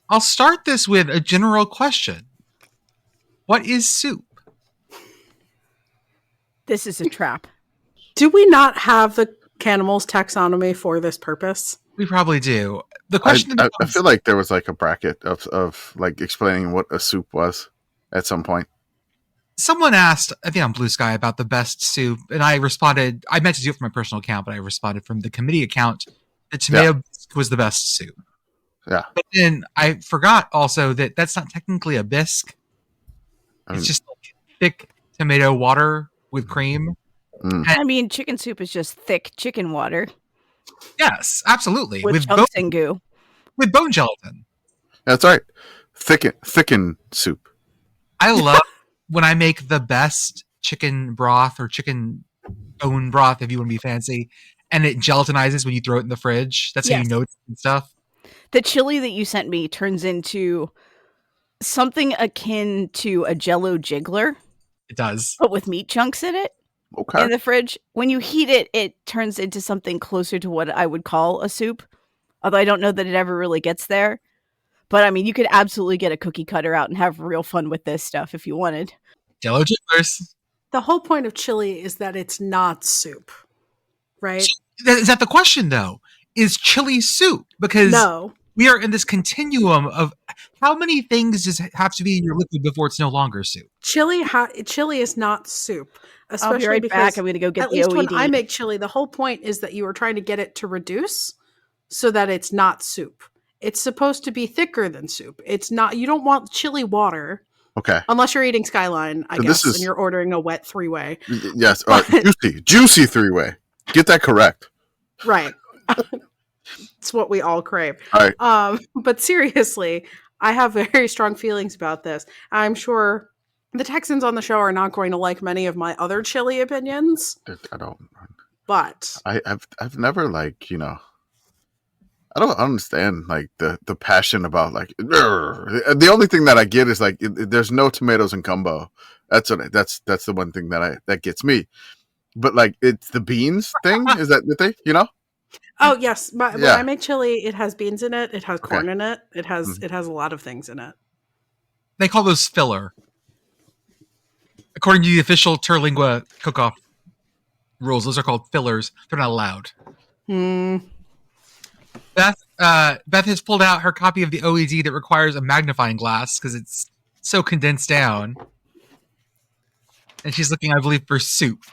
I'll start this with a general question. What is soup? This is a trap. Do we not have the Canimals taxonomy for this purpose? We probably do. The question I feel like there was like a bracket of like explaining what a soup was at some point. Someone asked, I think on Blue Sky, about the best soup, and I responded. I meant to do it from my personal account, but I responded from the committee account. The tomato bisque was the best soup. Yeah. But then I forgot also that that's not technically a bisque. It's just like thick tomato water with cream. I mean, chicken soup is just thick chicken water. Yes, absolutely. With chunks and goo. With bone gelatin. That's right. Thicken soup. I love when I make the best chicken broth or chicken bone broth, if you want to be fancy, and it gelatinizes when you throw it in the fridge. That's how you know it's and stuff. The chili that you sent me turns into something akin to a Jell-O jiggler. It does. But with meat chunks in it. Okay. In the fridge. When you heat it, it turns into something closer to what I would call a soup. Although I don't know that it ever really gets there. But I mean, you could absolutely get a cookie cutter out and have real fun with this stuff if you wanted. Jell-O jigglers. The whole point of chili is that it's not soup, right? Is that the question, though? Is chili soup? Because we are in this continuum of how many things does it have to be in your liquid before it's no longer soup? Chili is not soup. Especially I'll be right because back. I'm going to go get at the least OED. when I make chili, the whole point is that you are trying to get it to reduce so that it's not soup. It's supposed to be thicker than soup. It's not. You don't want chili water. Okay. Unless you're eating Skyline, I guess, and you're ordering a wet 3-way. Yes. Juicy 3-way. Get that correct. Right. It's what we all crave. All right. But seriously, I have very strong feelings about this. I'm sure the Texans on the show are not going to like many of my other chili opinions. I don't. But I've never I don't understand the passion about the only thing that I get is there's no tomatoes in gumbo. That's the one thing that gets me. But it's the beans thing. Is that the thing? Oh yes, when I make chili, it has beans in it. It has corn in it. It has a lot of things in it. They call those filler. According to the official Terlingua cook-off rules, those are called fillers. They're not allowed. Beth has pulled out her copy of the OED that requires a magnifying glass because it's so condensed down. And she's looking, I believe, for soup.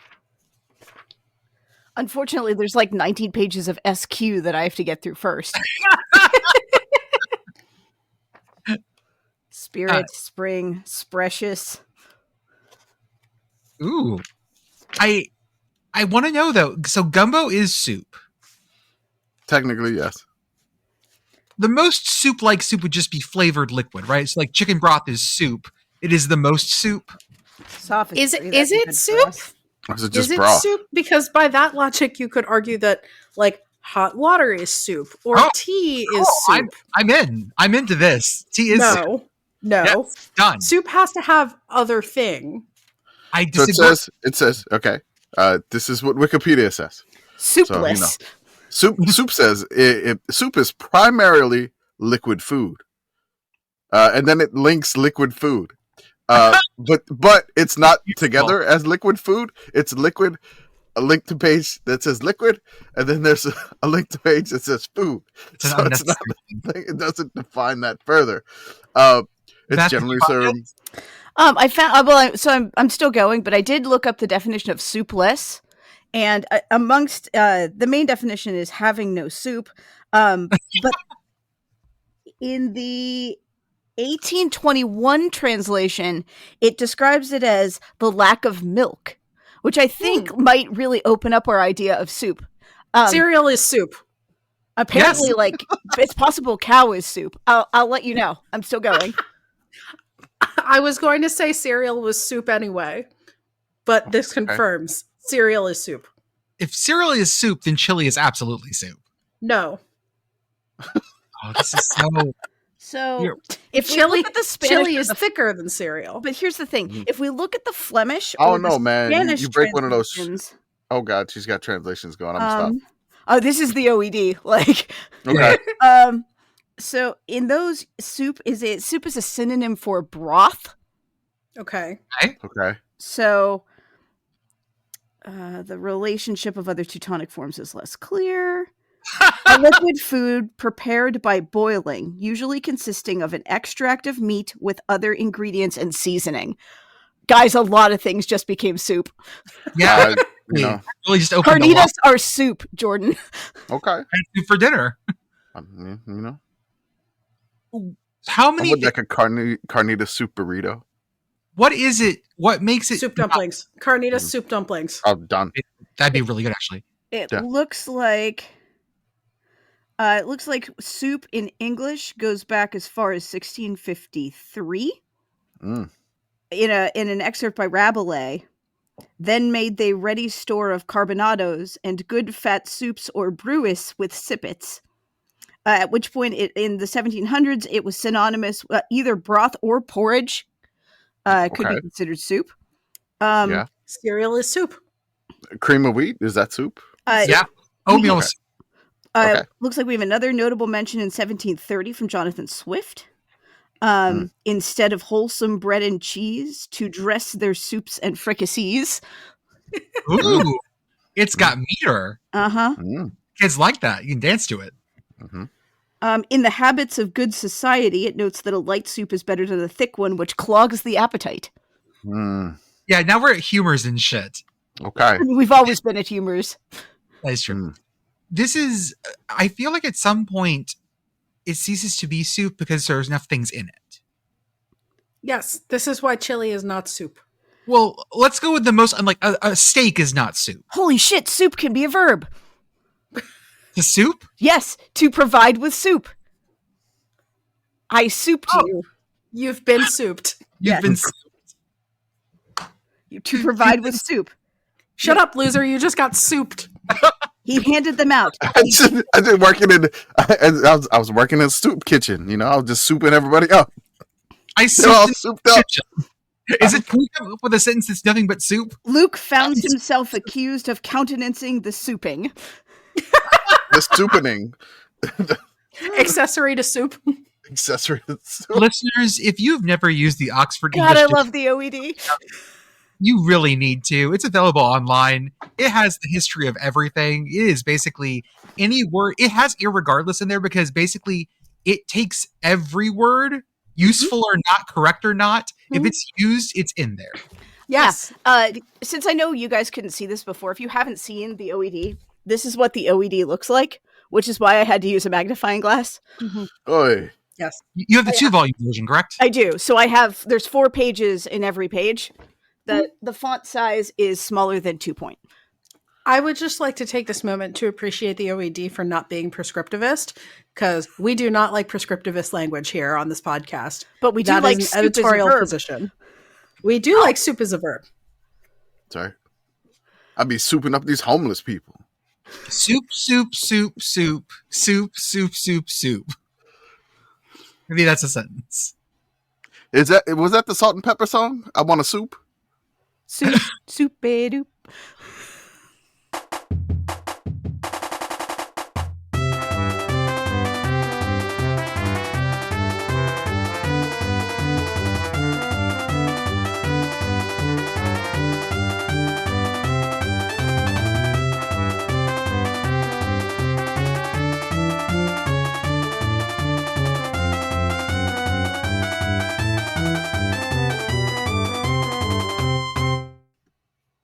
Unfortunately, there's 19 pages of SQ that I have to get through first. Spirit, spring, sprecious. Ooh. I want to know, though. So gumbo is soup. Technically, yes. The most soup-like soup would just be flavored liquid, right? So chicken broth is soup. It is the most soup. Is it soup? Or is it just is broth? It soup? Because by that logic, you could argue that hot water is soup or tea is soup. I'm into this. Tea is soup. No. Yes, done. Soup has to have other thing. I disagree. So it says, okay, this is what Wikipedia says. Soupless. So, soup says soup is primarily liquid food. And then it links liquid food. But it's not together as liquid food. It's liquid, a link to page that says liquid, and then there's a link to page that says food. It doesn't define that further. It's generally served. I found I'm still going, but I did look up the definition of soupless, and amongst the main definition is having no soup. But in the 1821 translation, it describes it as the lack of milk, which I think might really open up our idea of soup. Cereal is soup. Apparently, it's possible cow is soup. I'll let you know. I'm still going. I was going to say cereal was soup anyway, but this confirms cereal is soup. If cereal is soup, then chili is absolutely soup. No. Oh, this is so... So, if chili, look at the Spanish, chili is thicker than cereal. But here's the thing: if we look at the Flemish, oh no, man, Spanish you break one of those. Oh god, she's got translations going. I'm stop. Oh, this is the OED. Okay. So in those, soup is a synonym for broth. Okay. Okay. So the relationship of other Teutonic forms is less clear. A liquid food prepared by boiling, usually consisting of an extract of meat with other ingredients and seasoning. Guys, a lot of things just became soup. Yeah, You know. really just opened a lot. Carnitas are soup, Jordan. Okay. And soup for dinner. You know. How I many? would like a carnita soup burrito. What is it? What makes it Soup dumplings. Carnitas soup dumplings. Oh, done. That'd be really good, actually. It Yeah. looks like soup in English goes back as far as 1653. Mm. In an excerpt by Rabelais, then made they ready store of carbonados and good fat soups or brewis with sippets. At which point, in the 1700s, it was synonymous either broth or porridge could be considered soup. Yeah. Cereal is soup. Cream of wheat, is that soup? Yeah. Oatmeal. Okay. Looks like we have another notable mention in 1730 from Jonathan Swift. Instead of wholesome bread and cheese, to dress their soups and fricassees. Ooh, it's got meter. Uh-huh. Kids like that. You can dance to it. Mm-hmm. In the habits of good society, it notes that a light soup is better than a thick one, which clogs the appetite. Mm. Yeah, now we're at humors and shit. Okay. I mean, we've always been at humors. That is true. This is, I feel like at some point it ceases to be soup because there's enough things in it. Yes, this is why chili is not soup. Well, let's go with the most, like, a steak is not soup. Holy shit, soup can be a verb. The soup? Yes, to provide with soup. I souped you. You've been souped. You've been souped. To provide with soup. Shut up, loser. You just got souped. He handed them out. I did working in. I was working in a soup kitchen. You know, I was just souping everybody up. They're all souped up. Is it? Can we come up with a sentence that's nothing but soup? Luke found himself accused of countenancing the souping. The soupening. Accessory to soup. Accessory to soup. Listeners, if you've never used the Oxford God, English I love the OED. you really need to. It's available online. It has the history of everything. It is basically any word. It has irregardless in there because basically it takes every word, useful or not, correct or not. If it's used, it's in there. Yes. Yeah. Since I know you guys couldn't see this before, if you haven't seen the OED, this is what the OED looks like, which is why I had to use a magnifying glass. Oy. Yes. You have the 2-volume version, correct? I do. So there's 4 pages in every page. The font size is smaller than 2 point. I would just like to take this moment to appreciate the OED for not being prescriptivist, because we do not like prescriptivist language here on this podcast. But we do That like is soup an as a editorial verb. position. We do like soup as a verb. Sorry. I'd be souping up these homeless people. Soup, soup, soup, soup, soup, soup, soup, soup. Maybe that's a sentence. Was that the Salt and Pepper song? I want a soup. Soup, soup-a-doop.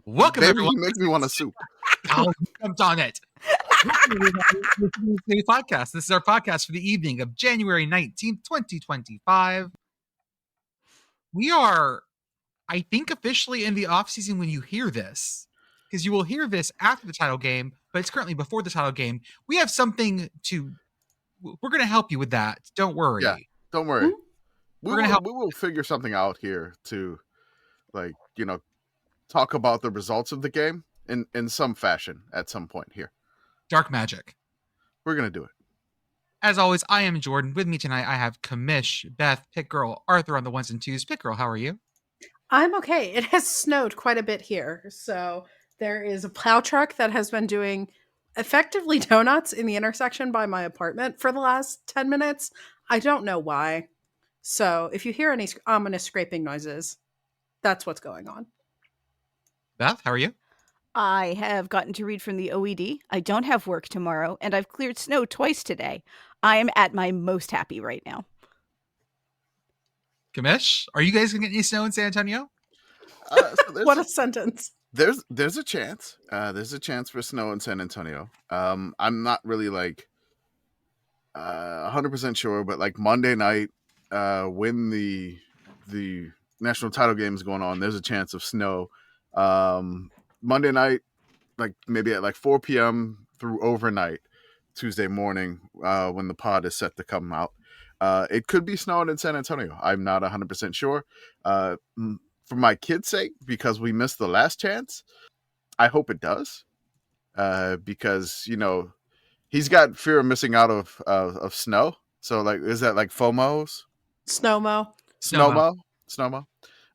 Welcome, Baby, everyone. you make me want a soup. Oh, jumped on it. Podcast. This is our podcast for the evening of January 19th, 2025. We are, I think, officially in the off season when you hear this, because you will hear this after the title game, but it's currently before the title game. We have something we're going to help you with that. Don't worry. Yeah, don't worry. We're gonna help. We will figure something out here to, like, talk about the results of the game in some fashion at some point here. Dark magic. We're going to do it. As always, I am Jordan. With me tonight, I have Commish, Beth, Pitt Girl, Arthur on the ones and twos. Pitt Girl, how are you? I'm okay. It has snowed quite a bit here. So there is a plow truck that has been doing effectively donuts in the intersection by my apartment for the last 10 minutes. I don't know why. So if you hear any ominous scraping noises, that's what's going on. Beth, how are you? I have gotten to read from the OED. I don't have work tomorrow, and I've cleared snow twice today. I am at my most happy right now. Commish, are you guys gonna get any snow in San Antonio? What a sentence. There's a chance. There's a chance for snow in San Antonio. I'm not really like 100% sure, but like Monday night, when the national title game is going on, there's a chance of snow. Monday night, like maybe at like 4 p.m. through overnight, Tuesday morning, when the pod is set to come out. It could be snowing in San Antonio. I'm not 100% sure. For my kid's sake, because we missed the last chance, I hope it does. Because, you know, he's got fear of missing out of snow. So, like, is that like FOMOs? Snowmo. Snowmo? Snowmo?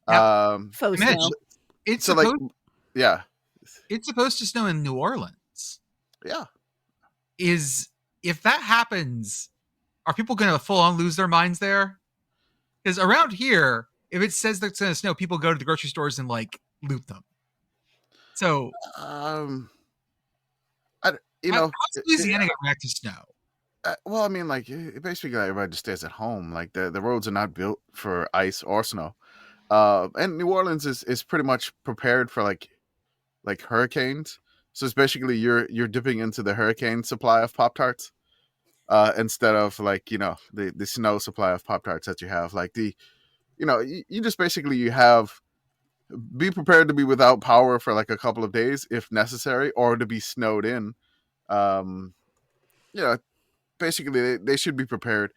Yeah. Faux Commish, snow. it's So, supposed, like, yeah. it's supposed to snow in New Orleans. Yeah. If that happens, are people gonna full on lose their minds there? Because around here, if it says that it's gonna snow, people go to the grocery stores and like loot them. So You know, how's Louisiana gonna react to snow? well, I mean, like, basically, everybody just stays at home. Like, the roads are not built for ice or snow. And New Orleans is pretty much prepared for like hurricanes. So it's basically you're dipping into the hurricane supply of Pop-Tarts, instead of like, you know, the snow supply of Pop-Tarts that you have. Like you just basically you have be prepared to be without power for like a couple of days if necessary, or to be snowed in. You know, basically they should be prepared.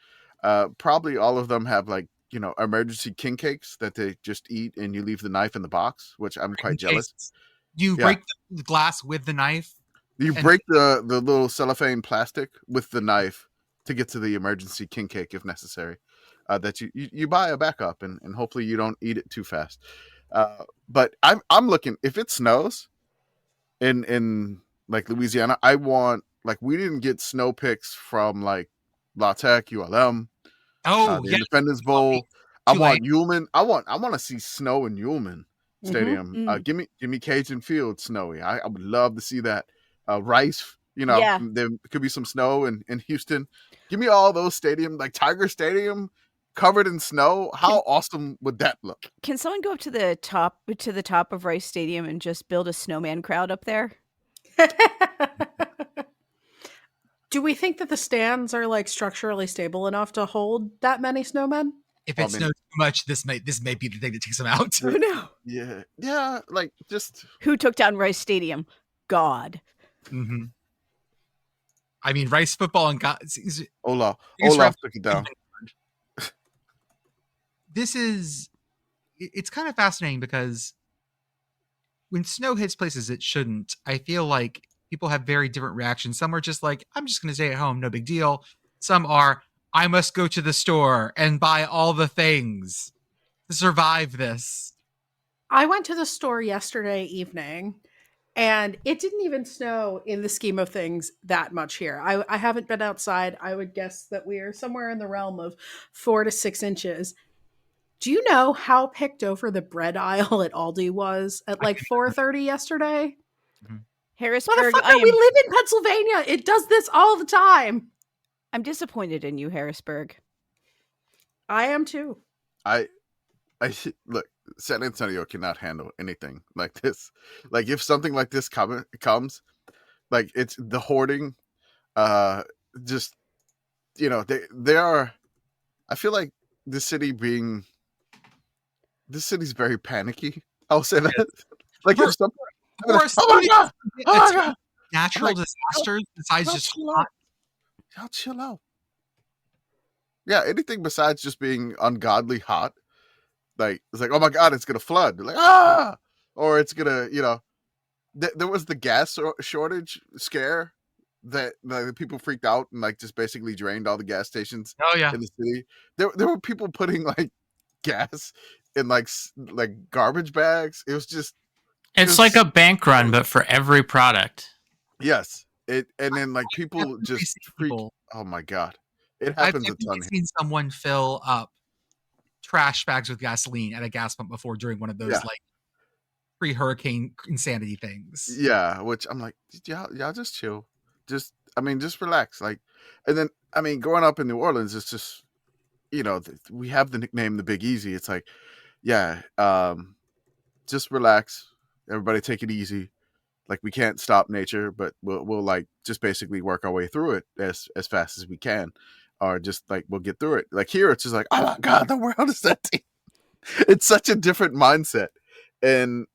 Probably all of them have like, you know, emergency king cakes that they just eat, and you leave the knife in the box, which I'm quite jealous. You Yeah. break the glass with the knife. You break the little cellophane plastic with the knife to get to the emergency king cake if necessary. That you buy a backup, and hopefully you don't eat it too fast. But I'm looking, if it snows in like Louisiana, I want, like, we didn't get snow pics from like La Tech, ULM, Oh, the yeah. Independence Bowl. I Tulane. want Ullman. I want to see snow in Ullman Stadium. Mm. Give me Cajun Field snowy. I would love to see that. Rice, you know, Yeah. there could be some snow in Houston. Give me all those stadium, like Tiger Stadium, covered in snow. How awesome would that look? Can someone go up to the top of Rice Stadium and just build a snowman crowd up there? Do we think that the stands are like structurally stable enough to hold that many snowmen? If it snows too much, this may be the thing that takes them out. Oh no! Yeah, like just Who took down Rice Stadium? God. Mm-hmm. I mean, Rice football and Olaf took it down. It's kind of fascinating because when snow hits places it shouldn't, I feel like people have very different reactions. Some are just like, I'm just going to stay at home, no big deal. Some are, I must go to the store and buy all the things to survive this. I went to the store yesterday evening, and it didn't even snow in the scheme of things that much here. I haven't been outside. I would guess that we are somewhere in the realm of 4 to 6 inches. Do you know how picked over the bread aisle at Aldi was at like 4:30 yesterday? Mm-hmm. Harrisburg, Motherfucker, we live in Pennsylvania. It does this all the time. I'm disappointed in you, Harrisburg. I am too. I look, San Antonio cannot handle anything like this. Like, if something like this comes, like, it's the hoarding, just, you know, they are, I feel like this city's very panicky. I'll say that. Like, if something, Or oh my God! Natural like, disasters besides just chill Y'all chill out. Yeah, anything besides just being ungodly hot. Like, it's like, oh my God, it's gonna flood. Like, or it's gonna, you know, there was the gas shortage scare that the people freaked out and like just basically drained all the gas stations. Oh yeah, in the city. There were people putting like gas in like garbage bags. It was just, it's like a bank run, but for every product. yes, and then like people Definitely just see freak. people. Oh my god, it I've happens a definitely ton. seen someone fill up trash bags with gasoline at a gas pump before during one of those Yeah. like pre-hurricane insanity things. Yeah, which I'm like, y'all just chill, just just relax. Like, and then growing up in New Orleans, it's just we have the nickname the Big Easy. It's like, yeah, just relax, everybody take it easy. Like, we can't stop nature, but we'll like just basically work our way through it as fast as we can, or just like we'll get through it. Like here, it's just like, oh my god, the world is ending. It's such a different mindset, and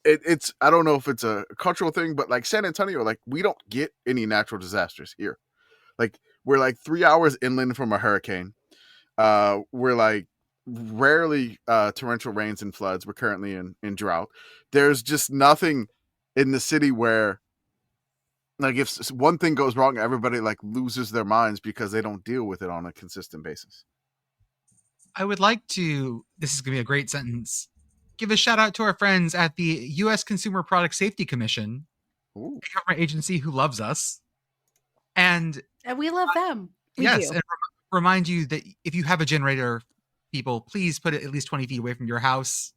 it's I don't know if it's a cultural thing, but like San Antonio, like we don't get any natural disasters here. Like we're like 3 hours inland from a hurricane. We're like rarely torrential rains and floods. We're currently in drought. There's just nothing in the city where like if one thing goes wrong, everybody like loses their minds because they don't deal with it on a consistent basis. I would like to, this is going to be a great sentence, give a shout out to our friends at the U.S. Consumer Product Safety Commission, Ooh. a government agency who loves us. And we love them. We yes, do. and remind you that if you have a generator, people, please put it at least 20 feet away from your house.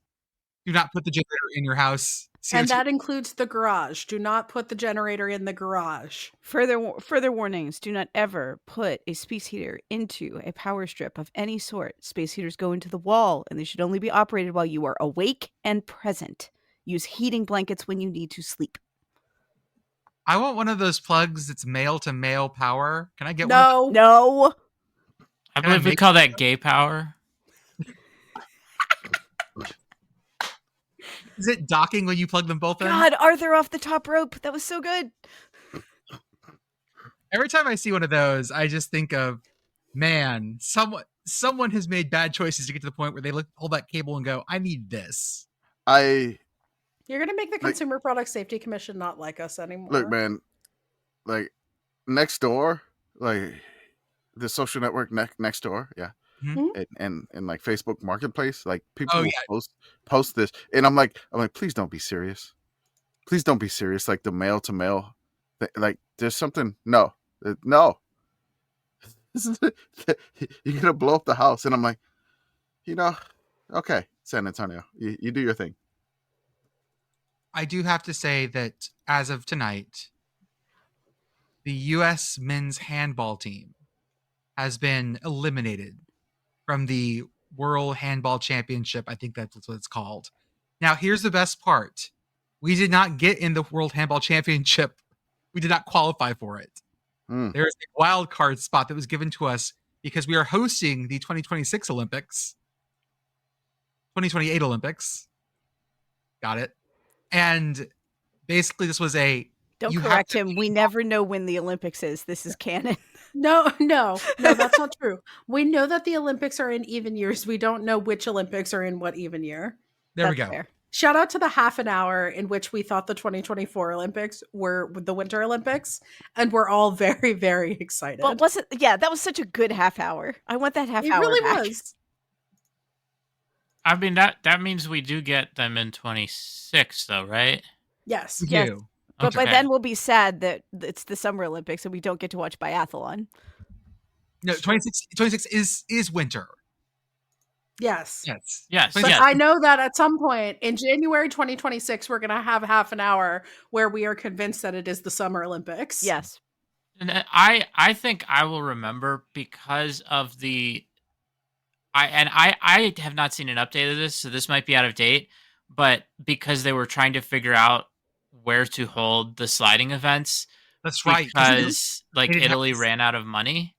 Do not put the generator in your house. And that includes the garage. Do not put the generator in the garage. Further warnings: do not ever put a space heater into a power strip of any sort. Space heaters go into the wall, and they should only be operated while you are awake and present. Use heating blankets when you need to sleep. I want one of those plugs that's male to male power. Can I get one? No. I believe we call that gay power. Is it docking when you plug them both in? God, Arthur off the top rope. That was so good. Every time I see one of those, I just think of, man, someone has made bad choices to get to the point where they hold that cable and go, I need this. You're going to make the Consumer Product Safety Commission not like us anymore. Look, man, like next door, like the social network next door, yeah. Mm-hmm. And like Facebook Marketplace, like people will post this, and I'm like, please don't be serious. Please don't be serious. Like the male to male, like there's something. No. You're gonna blow up the house, and I'm like, okay, San Antonio, you do your thing. I do have to say that as of tonight, the U.S. men's handball team has been eliminated from the World Handball Championship. I think that's what it's called. Now, here's the best part. We did not get in the World Handball Championship. We did not qualify for it. There is a wild card spot that was given to us because we are hosting the 2026 Olympics, 2028 Olympics. Got it. And basically this was Don't correct him. We never know when the Olympics is. This is canon. No, that's not true. We know that the Olympics are in even years. We don't know which Olympics are in what even year. There we go. Fair. Shout out to the half an hour in which we thought the 2024 Olympics were the Winter Olympics, and we're all very, very excited. But that was such a good half hour. I want that half hour. It really back. was. I mean, that means we do get them in 26, though, right? Yes. We Yes. do. But by then we'll be sad that it's the Summer Olympics and we don't get to watch biathlon. No, 26 is winter. Yes. Yes. But I know that at some point in January 2026, we're going to have half an hour where we are convinced that it is the Summer Olympics. Yes. And I think I will remember because of I have not seen an update of this, so this might be out of date, but because they were trying to figure out where to hold the sliding events. That's right. Because Italy ran out of money.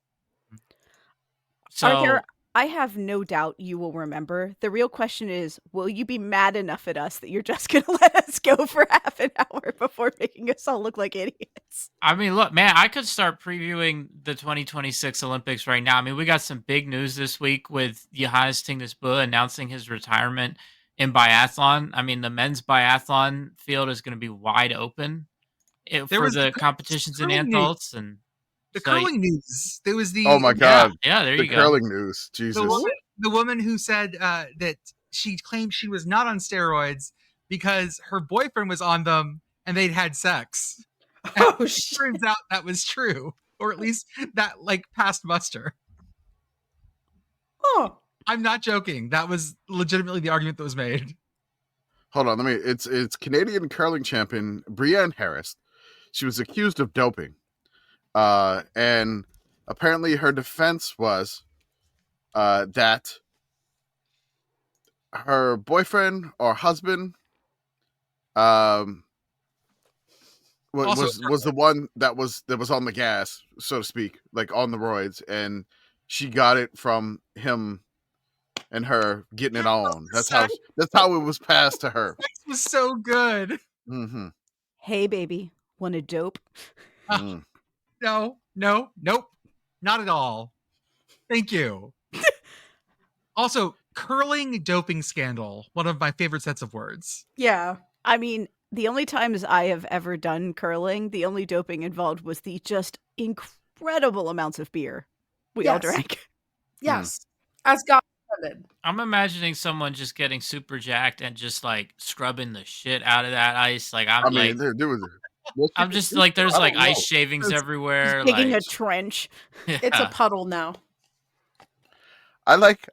So Arthur, I have no doubt you will remember. The real question is, will you be mad enough at us that you're just going to let us go for half an hour before making us all look like idiots? I mean, look, man, I could start previewing the 2026 Olympics right now. I mean, we got some big news this week with Johannes Tingnes-Bø announcing his retirement in biathlon. I mean, the men's biathlon field is going to be wide open for the competitions in Antholz and the curling news. There was the oh my god, yeah, there you go. The curling news, Jesus. The woman who said that she claimed she was not on steroids because her boyfriend was on them and they'd had sex. Oh shit! Turns out that was true, or at least that passed muster. Oh, I'm not joking. That was legitimately the argument that was made. Hold on, it's Canadian curling champion Brianne Harris. She was accused of doping. And apparently her defense was that her boyfriend or husband was the one that was on the gas, so to speak, like on the roids, and she got it from him and her getting it on. That's how it was passed to her. Sex was so good. Mm-hmm. Hey, baby, want a dope? No, nope, not at all. Thank you. Also, curling doping scandal, one of my favorite sets of words. yeah. I mean, the only times I have ever done curling, the only doping involved was the just incredible amounts of beer we all Yes. drank. Yes, as God intended. I'm imagining someone just getting super jacked and just like scrubbing the shit out of that ice. Like I'm I'm just like there's like ice shavings everywhere. Digging like a trench. It's a puddle now. I like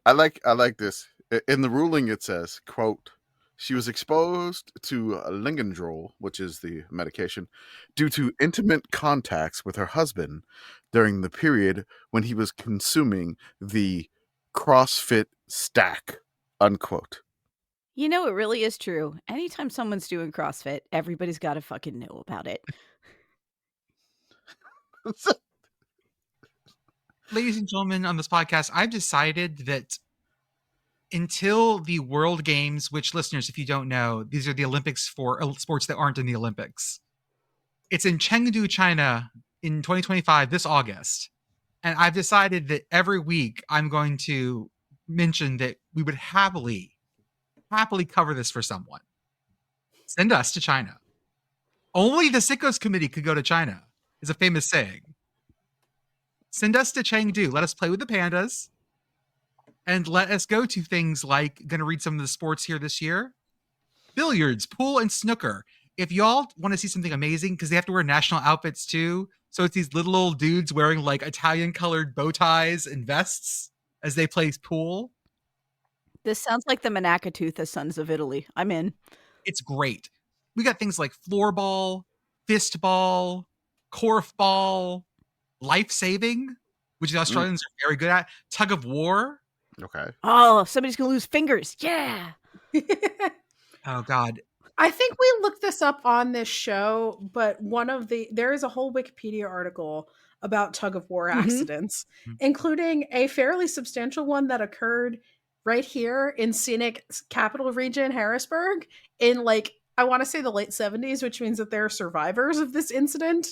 this. In the ruling, it says, quote, she was exposed to Lingendrol, which is the medication, due to intimate contacts with her husband during the period when he was consuming the CrossFit stack, unquote. You know, it really is true. Anytime someone's doing CrossFit, everybody's got to fucking know about it. Ladies and gentlemen, on this podcast, I've decided that until the World Games, which listeners, if you don't know, these are the Olympics for sports that aren't in the Olympics. It's in Chengdu, China in 2025, this August. And I've decided that every week I'm going to mention that we would happily cover this for someone. Send us to China. Only the Sickos committee could go to China, is a famous saying. Send us to Chengdu. Let us play with the pandas. And let us go to things like, going to read some of the sports here this year. Billiards, pool, and snooker. If y'all want to see something amazing, because they have to wear national outfits too. So it's these little old dudes wearing like Italian colored bow ties and vests as they play pool. This sounds like the Manakatooth Sons of Italy. I'm in. It's great. We got things like floorball, fistball, korfball, life saving, which the Australians are very good at. Tug of war. Okay. Oh, somebody's going to lose fingers. Yeah. Oh, God. I think we looked this up on this show, but there is a whole Wikipedia article about tug of war accidents, including a fairly substantial one that occurred right here in scenic capital region, Harrisburg, in I want to say the late 70s, which means that there are survivors of this incident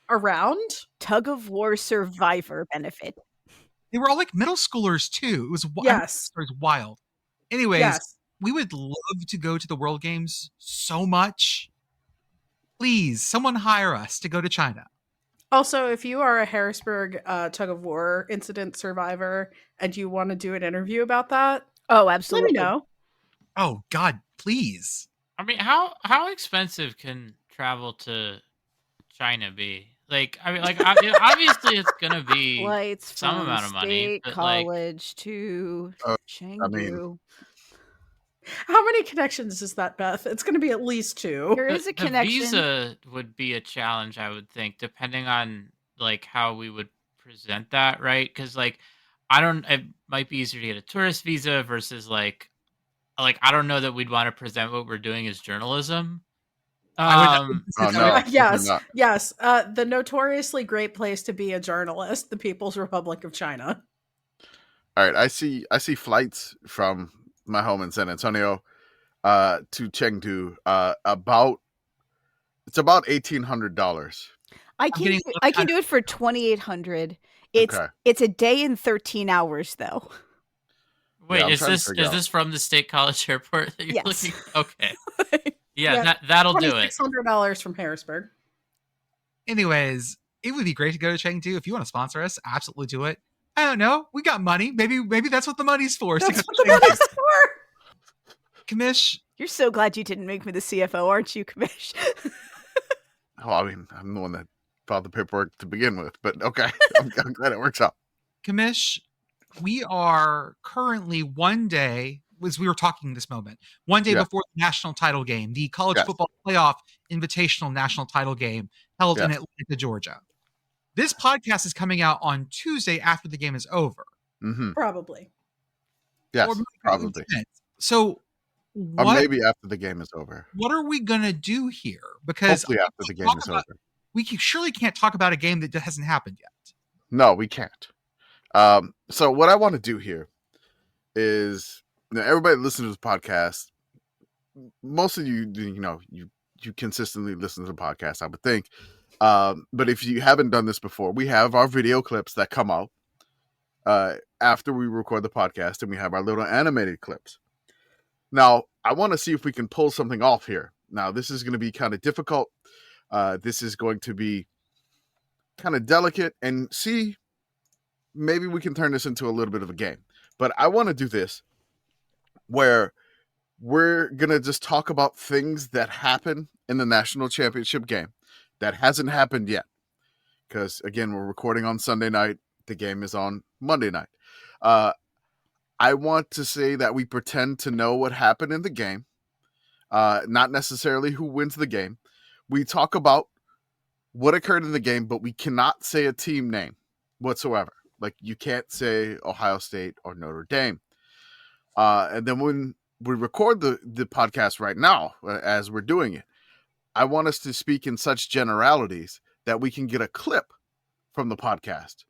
around. Tug of war survivor benefit. They were all like middle schoolers too. It was Yes. It was wild. Anyways, Yes. we would love to go to the World Games so much. Please, someone hire us to go to China. Also, if you are a Harrisburg tug of war incident survivor and you want to do an interview about that, oh, absolutely. let me know. Oh, God, please. I mean, how expensive can travel to China be? Like, I mean, like obviously it's gonna be flights some from amount of money. State But College to Chengdu. How many connections is that, Beth? It's going to be at least 2. There is a connection. The visa would be a challenge, I would think, depending on like how we would present that, right? Because like, it might be easier to get a tourist visa versus like I don't know that we'd want to present what we're doing as journalism. Yes. The notoriously great place to be a journalist, the People's Republic of China. All right, I see flights from my home in San Antonio to Chengdu. It's about $1,800. I can do it for $2,800. It's a day and 13 hours though. Wait, is this from the State College Airport that you're looking? Okay. Yeah, that'll do it. $2,600 from Harrisburg. Anyways, it would be great to go to Chengdu. If you want to sponsor us, absolutely do it. I don't know. We got money. Maybe that's what the money's for. That's what the money's for. Commish. You're so glad you didn't make me the CFO, aren't you, Commish? Oh, I mean, I'm the one that filed the paperwork to begin with, but okay. I'm glad it works out. Commish, we are currently one day, as we were talking this moment, one day Yeah. before the national title game, the college Yes. football playoff invitational national title game held in Yes. Atlanta, Georgia. This podcast is coming out on Tuesday after the game is over. Mm-hmm. Probably. Yes, Or maybe probably. it depends. So Or what, maybe after the game is over. what are we going to do here? Because Hopefully after the game is over. Surely can't talk about a game that hasn't happened yet. No, we can't. So what I want to do here is, everybody listen to this podcast. Most of you, you consistently listen to the podcast, I would think. But if you haven't done this before, we have our video clips that come out after we record the podcast, and we have our little animated clips. Now, I want to see if we can pull something off here. Now, this is going to be kind of difficult. This is going to be kind of delicate, and see, maybe we can turn this into a little bit of a game. But I want to do this where we're going to just talk about things that happen in the national championship game that hasn't happened yet. Because, again, we're recording on Sunday night. The game is on Monday night. I want to say that we pretend to know what happened in the game, not necessarily who wins the game. We talk about what occurred in the game, but we cannot say a team name whatsoever. Like, you can't say Ohio State or Notre Dame. And then when we record the podcast right now, as we're doing it, I want us to speak in such generalities that we can get a clip from the podcast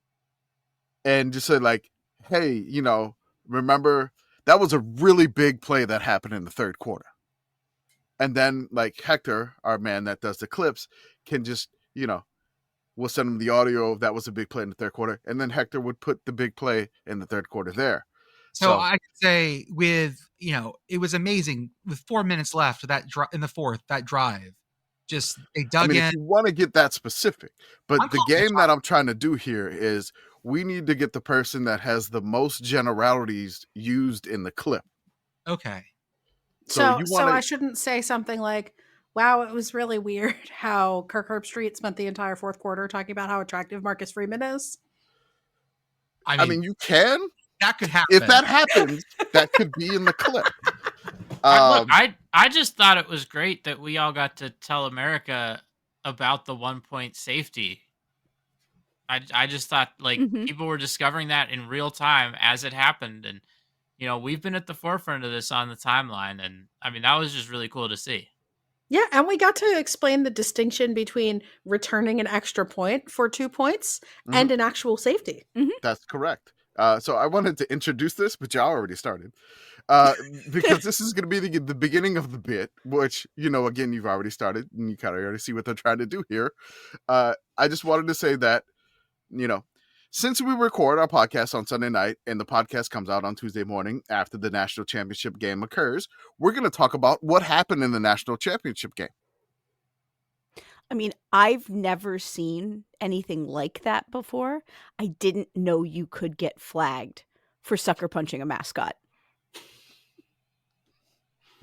and just say, like, hey, remember that was a really big play that happened in the third quarter. And then, like, Hector, our man that does the clips, can just, we'll send him the audio of that was a big play in the third quarter. And then Hector would put the big play in the third quarter there. So I could say it was amazing with 4 minutes left in the fourth, that drive. Just they dug in. If you want to get that specific, but the game that I'm trying to do here is we need to get the person that has the most generalities used in the clip. Okay. So I shouldn't say something like, wow, it was really weird how Kirk Herbstreit spent the entire fourth quarter talking about how attractive Marcus Freeman is. I mean, you can. That could happen. If that happens, that could be in the clip. I just thought it was great that we all got to tell America about the 1-point safety. I just thought, like, people were discovering that in real time as it happened. And, we've been at the forefront of this on the timeline. And, I mean, that was just really cool to see. Yeah, and we got to explain the distinction between returning an extra point for 2 points and an actual safety. That's correct. So I wanted to introduce this, but y'all already started. Because this is going to be the beginning of the bit, which, again, you've already started, and you kind of already see what they're trying to do here. I just wanted to say that, since we record our podcast on Sunday night and the podcast comes out on Tuesday morning after the national championship game occurs, we're going to talk about what happened in the national championship game. I mean, I've never seen anything like that before. I didn't know you could get flagged for sucker punching a mascot.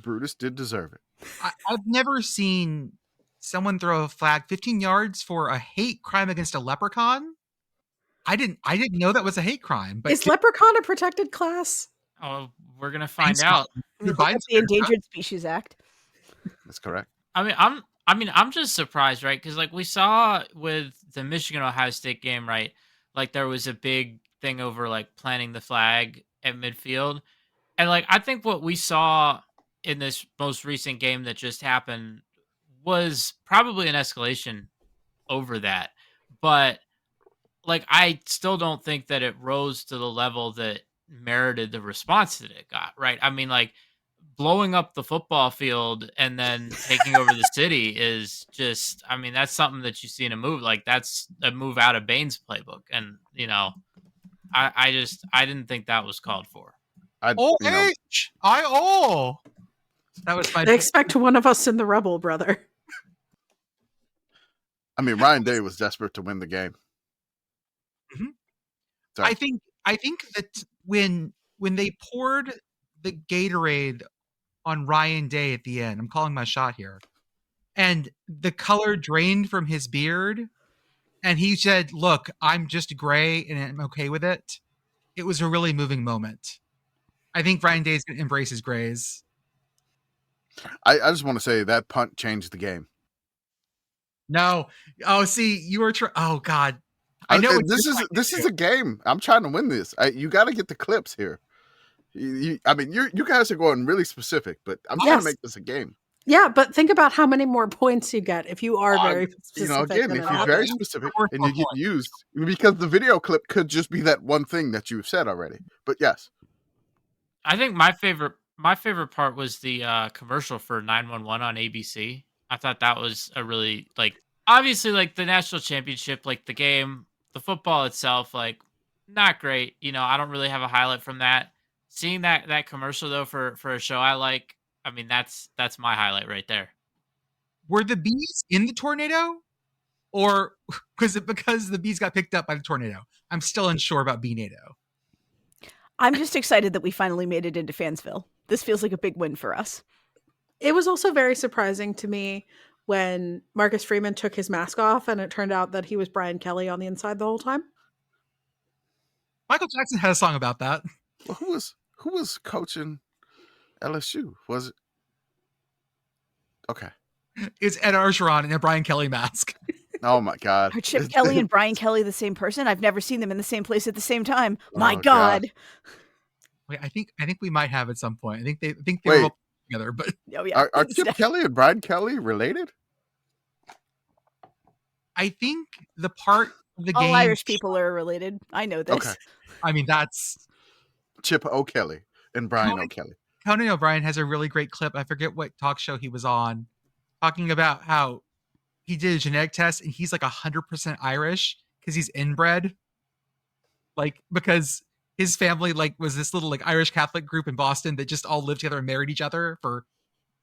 Brutus did deserve it. I've never seen someone throw a flag 15 yards for a hate crime against a leprechaun. I didn't know that was a hate crime. But is leprechaun a protected class? Oh, we're gonna find out. That's the Endangered Species Act. That's correct. I'm just surprised, right? Because, like, we saw with the Michigan-Ohio State game, right? Like, there was a big thing over, like, planting the flag at midfield. And, like, I think what we saw in this most recent game that just happened was probably an escalation over that. But, like, I still don't think that it rose to the level that merited the response that it got, right? I mean, like, blowing up the football field and then taking over the city is just, I mean, that's something that you see in a movie. Like, that's a move out of Bane's playbook. And, I didn't think that was called for. That was my. They expect one of us in the rubble, brother. I mean, Ryan Day was desperate to win the game. I think that when they poured the Gatorade on Ryan Day at the end, I'm calling my shot here. and the color drained from his beard. And he said, "Look, I'm just gray and I'm okay with it." It was a really moving moment. I think Ryan Day's going to embrace his grays. I just want to say that punt changed the game. No. Oh, see, you were oh God. I know this is a game. I'm trying to win this. You got to get the clips here. You guys are going really specific, but I'm trying to make this a game. Yeah, but think about how many more points you get if you are very specific. Again, if you're very specific and you get used, because the video clip could just be that one thing that you've said already. But yes, I think my favorite part was the commercial for 911 on ABC. I thought that was a really, obviously, the national championship, the game, the football itself, not great. I don't really have a highlight from that. Seeing that commercial though for a show I like, that's my highlight right there. Were the bees in the tornado, or because the bees got picked up by the tornado? I'm still unsure about Bee-nado. I'm just excited that we finally made it into Fansville. This feels like a big win for us. It was also very surprising to me when Marcus Freeman took his mask off and it turned out that he was Brian Kelly on the inside the whole time. Michael Jackson had a song about that. Well, who was coaching LSU? Was it? Okay. It's Ed Archeron in a Brian Kelly mask. Oh my God. Are Chip Kelly and Brian Kelly the same person? I've never seen them in the same place at the same time. My God. God. Wait, I think we might have at some point. I think they were all together, but oh, yeah. Are Chip Kelly and Brian Kelly related? I think the part of the game, all Irish people are related. I know this. Okay. I mean, that's Chip O'Kelly and Brian O'Kelly. Conan O'Brien has a really great clip. I forget what talk show he was on, talking about how he did a genetic test and he's 100% Irish because he's inbred. Because his family was this little Irish Catholic group in Boston that just all lived together and married each other for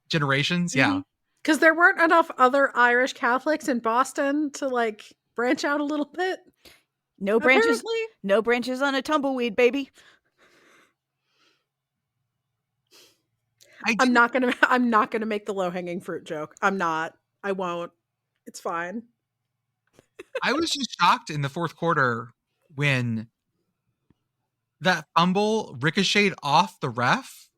generations. Mm-hmm. Yeah. Because there weren't enough other Irish Catholics in Boston to branch out a little bit. No branches. No branches on a tumbleweed, baby. I'm not gonna make the low-hanging fruit joke. I'm not. I won't. It's fine. I was just shocked in the fourth quarter when that fumble ricocheted off the ref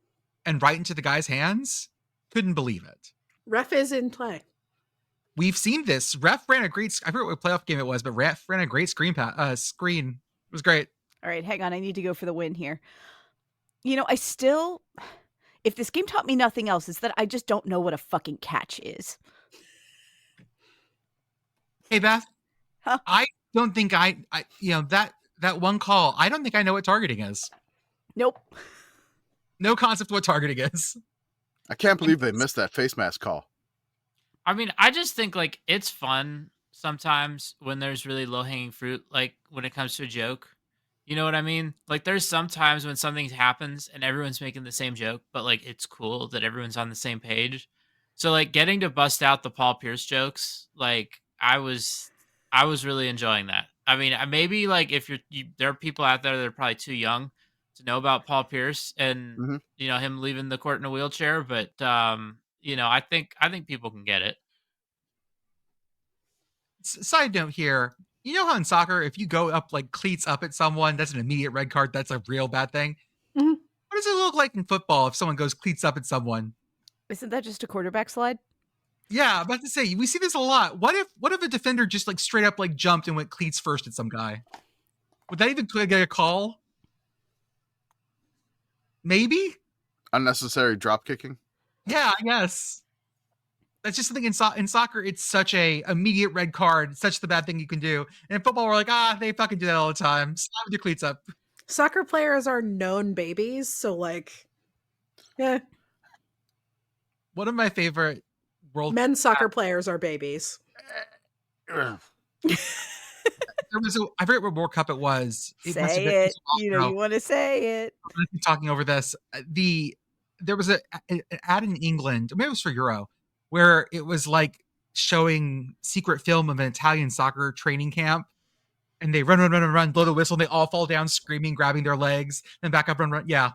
and right into the guy's hands. Couldn't believe it. Ref is in play. We've seen this. Ref ran a great, I forget what playoff game it was, but ref ran a great screen. It was great. All right, hang on. I need to go for the win here. If this game taught me nothing else, it's that I just don't know what a fucking catch is. Hey, Beth. Huh? I don't think that one call, I don't think I know what targeting is. Nope. No concept of what targeting is. I can't believe they missed that face mask call. I mean, I just think it's fun sometimes when there's really low-hanging fruit, when it comes to a joke. You know what I mean? There's sometimes when something happens and everyone's making the same joke, but it's cool that everyone's on the same page. So getting to bust out the Paul Pierce jokes, I was really enjoying that. I mean, maybe if there are people out there that are probably too young to know about Paul Pierce and him leaving the court in a wheelchair, but I think people can get it. Side note here. You know how in soccer, if you go up cleats up at someone, that's an immediate red card. That's a real bad thing. Mm-hmm. What does it look like in football if someone goes cleats up at someone? Isn't that just a quarterback slide? Yeah, I'm about to say, we see this a lot. What if a defender just straight up jumped and went cleats first at some guy? Would that even get a call? Maybe? Unnecessary drop kicking? Yeah, I guess. That's just something in soccer. It's such a immediate red card. It's such the bad thing you can do. And in football, we're they fucking do that all the time. Slap with your cleats up. Soccer players are known babies, so yeah. One of my favorite men's soccer players are babies. There was I forget what World Cup it was. Say it. You want to say it. I'm talking over this. There was an ad in England. Maybe it was for Euro, where it was showing secret film of an Italian soccer training camp. And they run, blow the whistle, and they all fall down screaming, grabbing their legs, then back up, run. Yeah.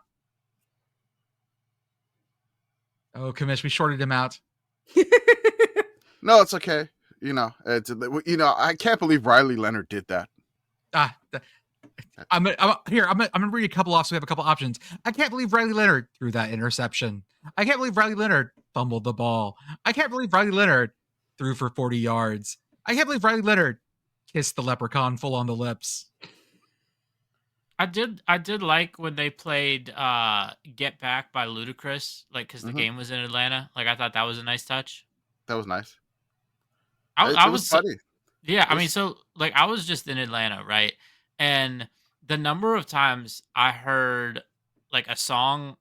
Oh, Commish, we shorted him out. No, it's okay. I can't believe Riley Leonard did that. I'm gonna read a couple off so we have a couple options. I can't believe Riley Leonard threw that interception. I can't believe Riley Leonard fumbled the ball. I can't believe Riley Leonard threw for 40 yards. I can't believe Riley Leonard kissed the leprechaun full on the lips. I did like when they played Get Back by Ludacris, like, because the game was in Atlanta. Like, I thought that was a nice touch. That was nice. I was funny. Yeah, I mean, so, like, I was just in Atlanta, right? And the number of times I heard, like, a song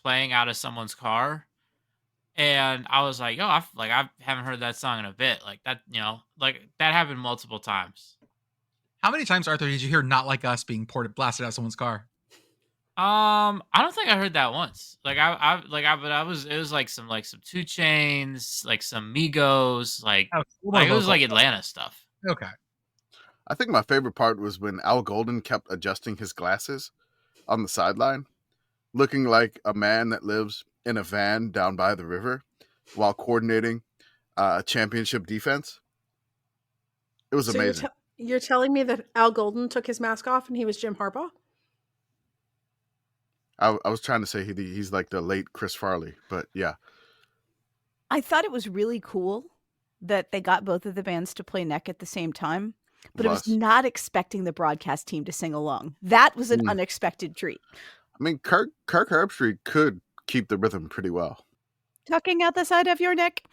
playing out of someone's car, and I was like, I haven't heard that song in a bit. Like, that, like, that happened multiple times. How many times, Arthur, did you hear "Not Like Us" being blasted out of someone's car? I don't think I heard that once. It was like some 2 Chainz, like some Migos, like it was like Atlanta stuff. Okay. I think my favorite part was when Al Golden kept adjusting his glasses on the sideline, looking like a man that lives in a van down by the river while coordinating a championship defense. It was amazing. You're telling me that Al Golden took his mask off and he was Jim Harbaugh? I was trying to say he's like the late Chris Farley, but yeah. I thought it was really cool that they got both of the bands to play neck at the same time, but I was not expecting the broadcast team to sing along. That was an unexpected treat. I mean, Kirk Herbstreit could keep the rhythm pretty well. Tucking out the side of your neck.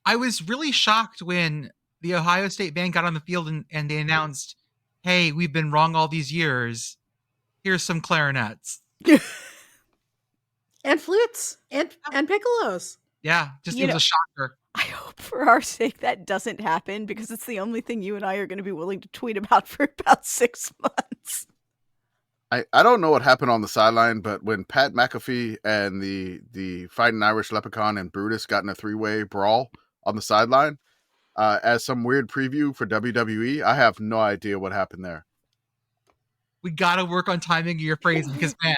I was really shocked when the Ohio State band got on the field and they announced, "Hey, we've been wrong all these years. Here's some clarinets." And flutes and piccolos. Yeah, it was a shocker. I hope for our sake that doesn't happen, because it's the only thing you and I are going to be willing to tweet about for about 6 months. I don't know what happened on the sideline, but when Pat McAfee and the Fighting Irish Leprechaun and Brutus got in a 3-way brawl on the sideline, as some weird preview for WWE, I have no idea what happened there. We got to work on timing your phrase, because, man,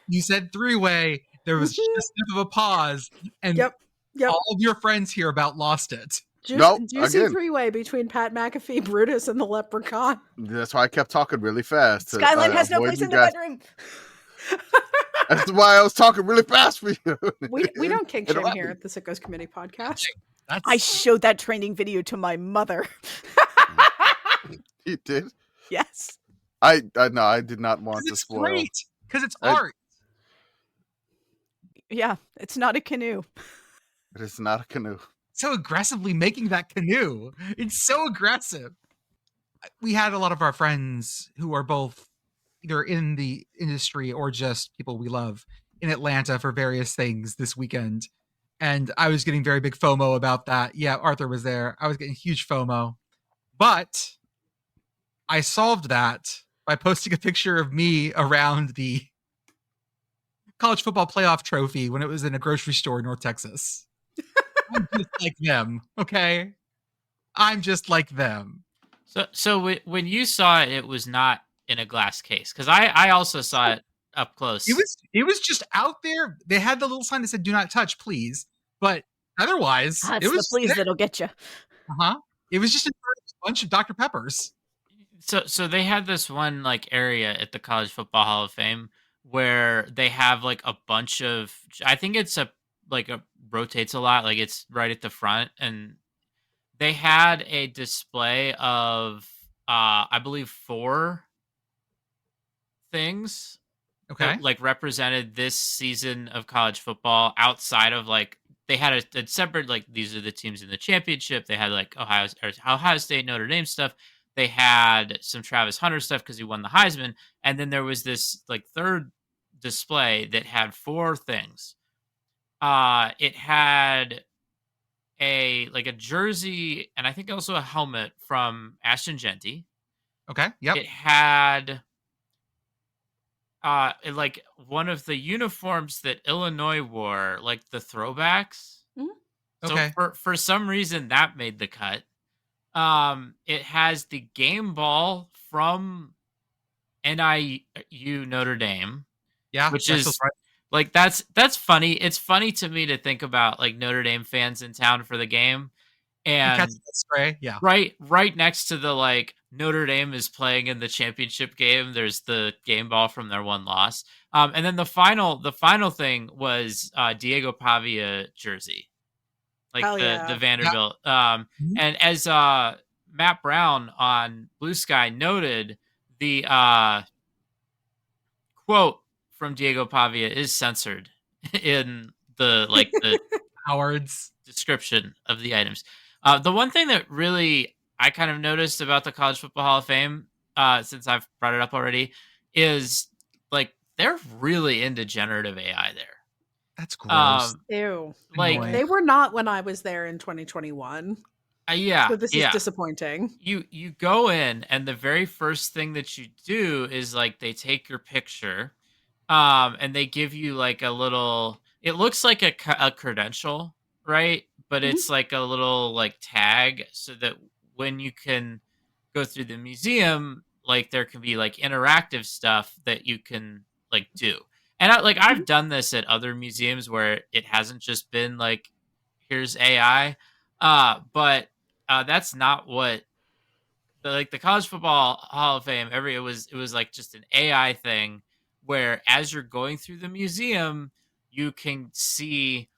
you said 3-way, there was just a sniff of a pause, and all of your friends here about lost it. Juicy 3-way between Pat McAfee, Brutus, and the Leprechaun. That's why I kept talking really fast. Skyline has no place in the bedroom. That's why I was talking really fast for you. We don't kink shame here at the Sickos Committee podcast. I showed that training video to my mother. You did? Yes. I did not want to spoil. It's great, because it's art. Yeah, it's not a canoe. It is not a canoe. So aggressively making that canoe. It's so aggressive. We had a lot of our friends who are both either in the industry or just people we love in Atlanta for various things this weekend. And I was getting very big FOMO about that. Yeah, Arthur was there. I was getting huge FOMO. But I solved that by posting a picture of me around the college football playoff trophy when it was in a grocery store in North Texas. I'm just like them, okay? I'm just like them. So when you saw it, it was not in a glass case, because I also saw it up close. It was just out there. They had the little sign that said "Do not touch, please," but otherwise, it was the please there. That'll get you. It was just a bunch of Dr. Peppers. So they had this one like area at the College Football Hall of Fame where they have like a bunch of, I think it's rotates a lot, like it's right at the front, and they had a display of I believe 4 things that, like, represented this season of college football outside of, like, they had a separate, like, these are the teams in the championship. They had like Ohio State, Notre Dame stuff. They had some Travis Hunter stuff because he won the Heisman, and then there was this like third display that had 4 things. It had a jersey, and I think also a helmet from Ashton Genty. Okay. Yep. It had like one of the uniforms that Illinois wore, like the throwbacks. Mm-hmm. Okay. So for some reason that made the cut. It has the game ball from NIU Notre Dame. Yeah, which is Like that's funny. It's funny to me to think about like Notre Dame fans in town for the game, and Catch that stray. Yeah. right next to the like Notre Dame is playing in the championship game. There's the game ball from their one loss. And then the final thing was Diego Pavia jersey, like Hell the yeah. Vanderbilt. Mhm. And as Matt Brown on Blue Sky noted, the quote from Diego Pavia is censored in the Cowards. description of the items. The one thing that really I kind of noticed about the College Football Hall of Fame, since I've brought it up already, is like they're really into generative AI there. That's gross. Ew. Like Annoying. They were not when I was there in 2021. yeah, So this is disappointing. You go in and the very first thing that you do is like they take your picture, and they give you like a little. It looks like a credential, right? But Mhm. it's like a little like tag, so that when you can go through the museum, like there can be like interactive stuff that you can like do. And I've done this at other museums where it hasn't just been like here's AI, but that's not what the College Football Hall of Fame. It was like just an AI thing where as you're going through the museum, you can see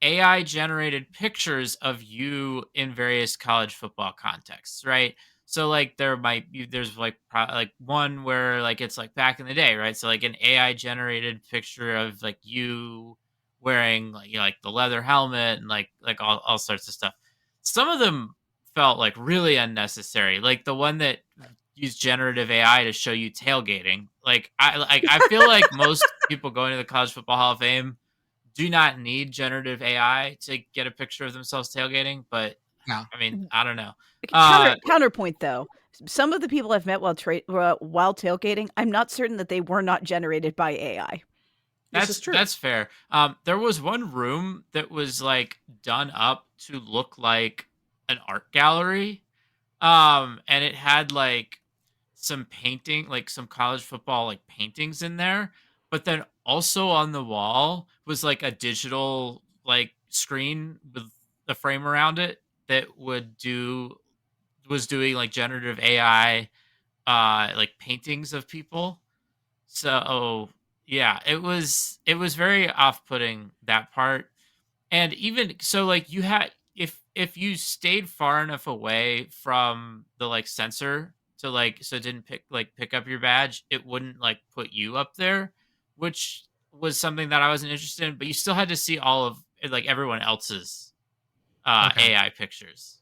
AI generated pictures of you in various college football contexts, right? So like there's like like one where like it's like back in the day, right? So like an AI generated picture of like you wearing like like the leather helmet and like all sorts of stuff. Some of them felt like really unnecessary. Like the one that used generative AI to show you tailgating. I feel like most people going to the College Football Hall of Fame do not need generative AI to get a picture of themselves tailgating, but No. I mean, I don't know. Counterpoint, though, some of the people I've met while tailgating, I'm not certain that they were not generated by AI. This is true. That's fair. There was one room that was like done up to look like an art gallery, and it had like some painting, like some college football like paintings in there, but then also on the wall was like a digital like screen with a frame around it that was doing like generative AI like paintings of people. So yeah, it was very off-putting, that part. And even so, like you had if you stayed far enough away from the like sensor to like so it didn't pick up your badge, it wouldn't like put you up there, which was something that I wasn't interested in. But you still had to see all of like everyone else's Okay. AI pictures.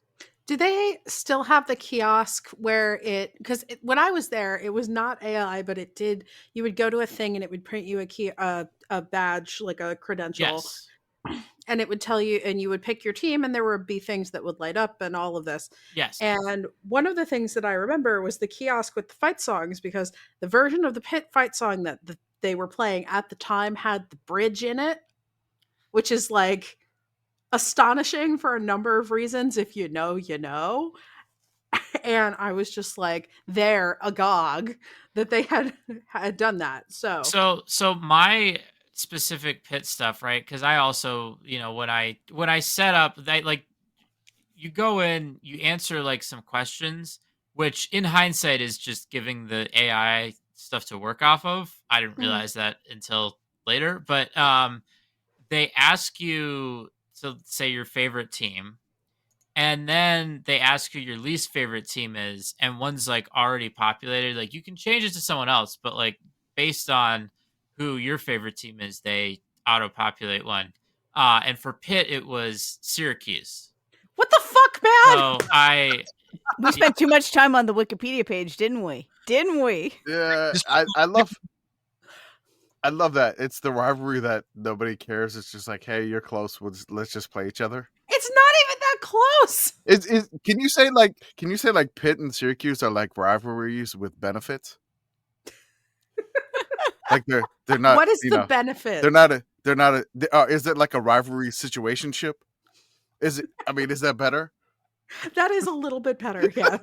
Do they still have the kiosk where because when I was there, it was not AI, but it did, you would go to a thing and it would print you a badge, like a credential, Yes. and it would tell you, and you would pick your team, and there would be things that would light up and all of this. Yes. And one of the things that I remember was the kiosk with the fight songs, because the version of the Pitt fight song that they were playing at the time had the bridge in it, which is like astonishing for a number of reasons. If you know, you know. And I was just like there agog that they had done that. So my specific Pitt stuff, right? Because I also, when I set up that, like, you go in, you answer like some questions, which in hindsight is just giving the AI stuff to work off of. I didn't realize that until later, but they ask you to say your favorite team, and then they ask who your least favorite team is, and one's like already populated. Like you can change it to someone else, but like based on who your favorite team is, they auto populate one. And for Pitt, it was Syracuse. What the fuck, man? So We spent too much time on the Wikipedia page, didn't we? Yeah, I love that. It's the rivalry that nobody cares. It's just like, hey, you're close. Let's just play each other. It's not even that close. Can you say like Pitt and Syracuse are like rivalries with benefits? Like they're not. What is the benefit? They're not is it like a rivalry situationship? Is it? I mean, is that better? That is a little bit better, yeah.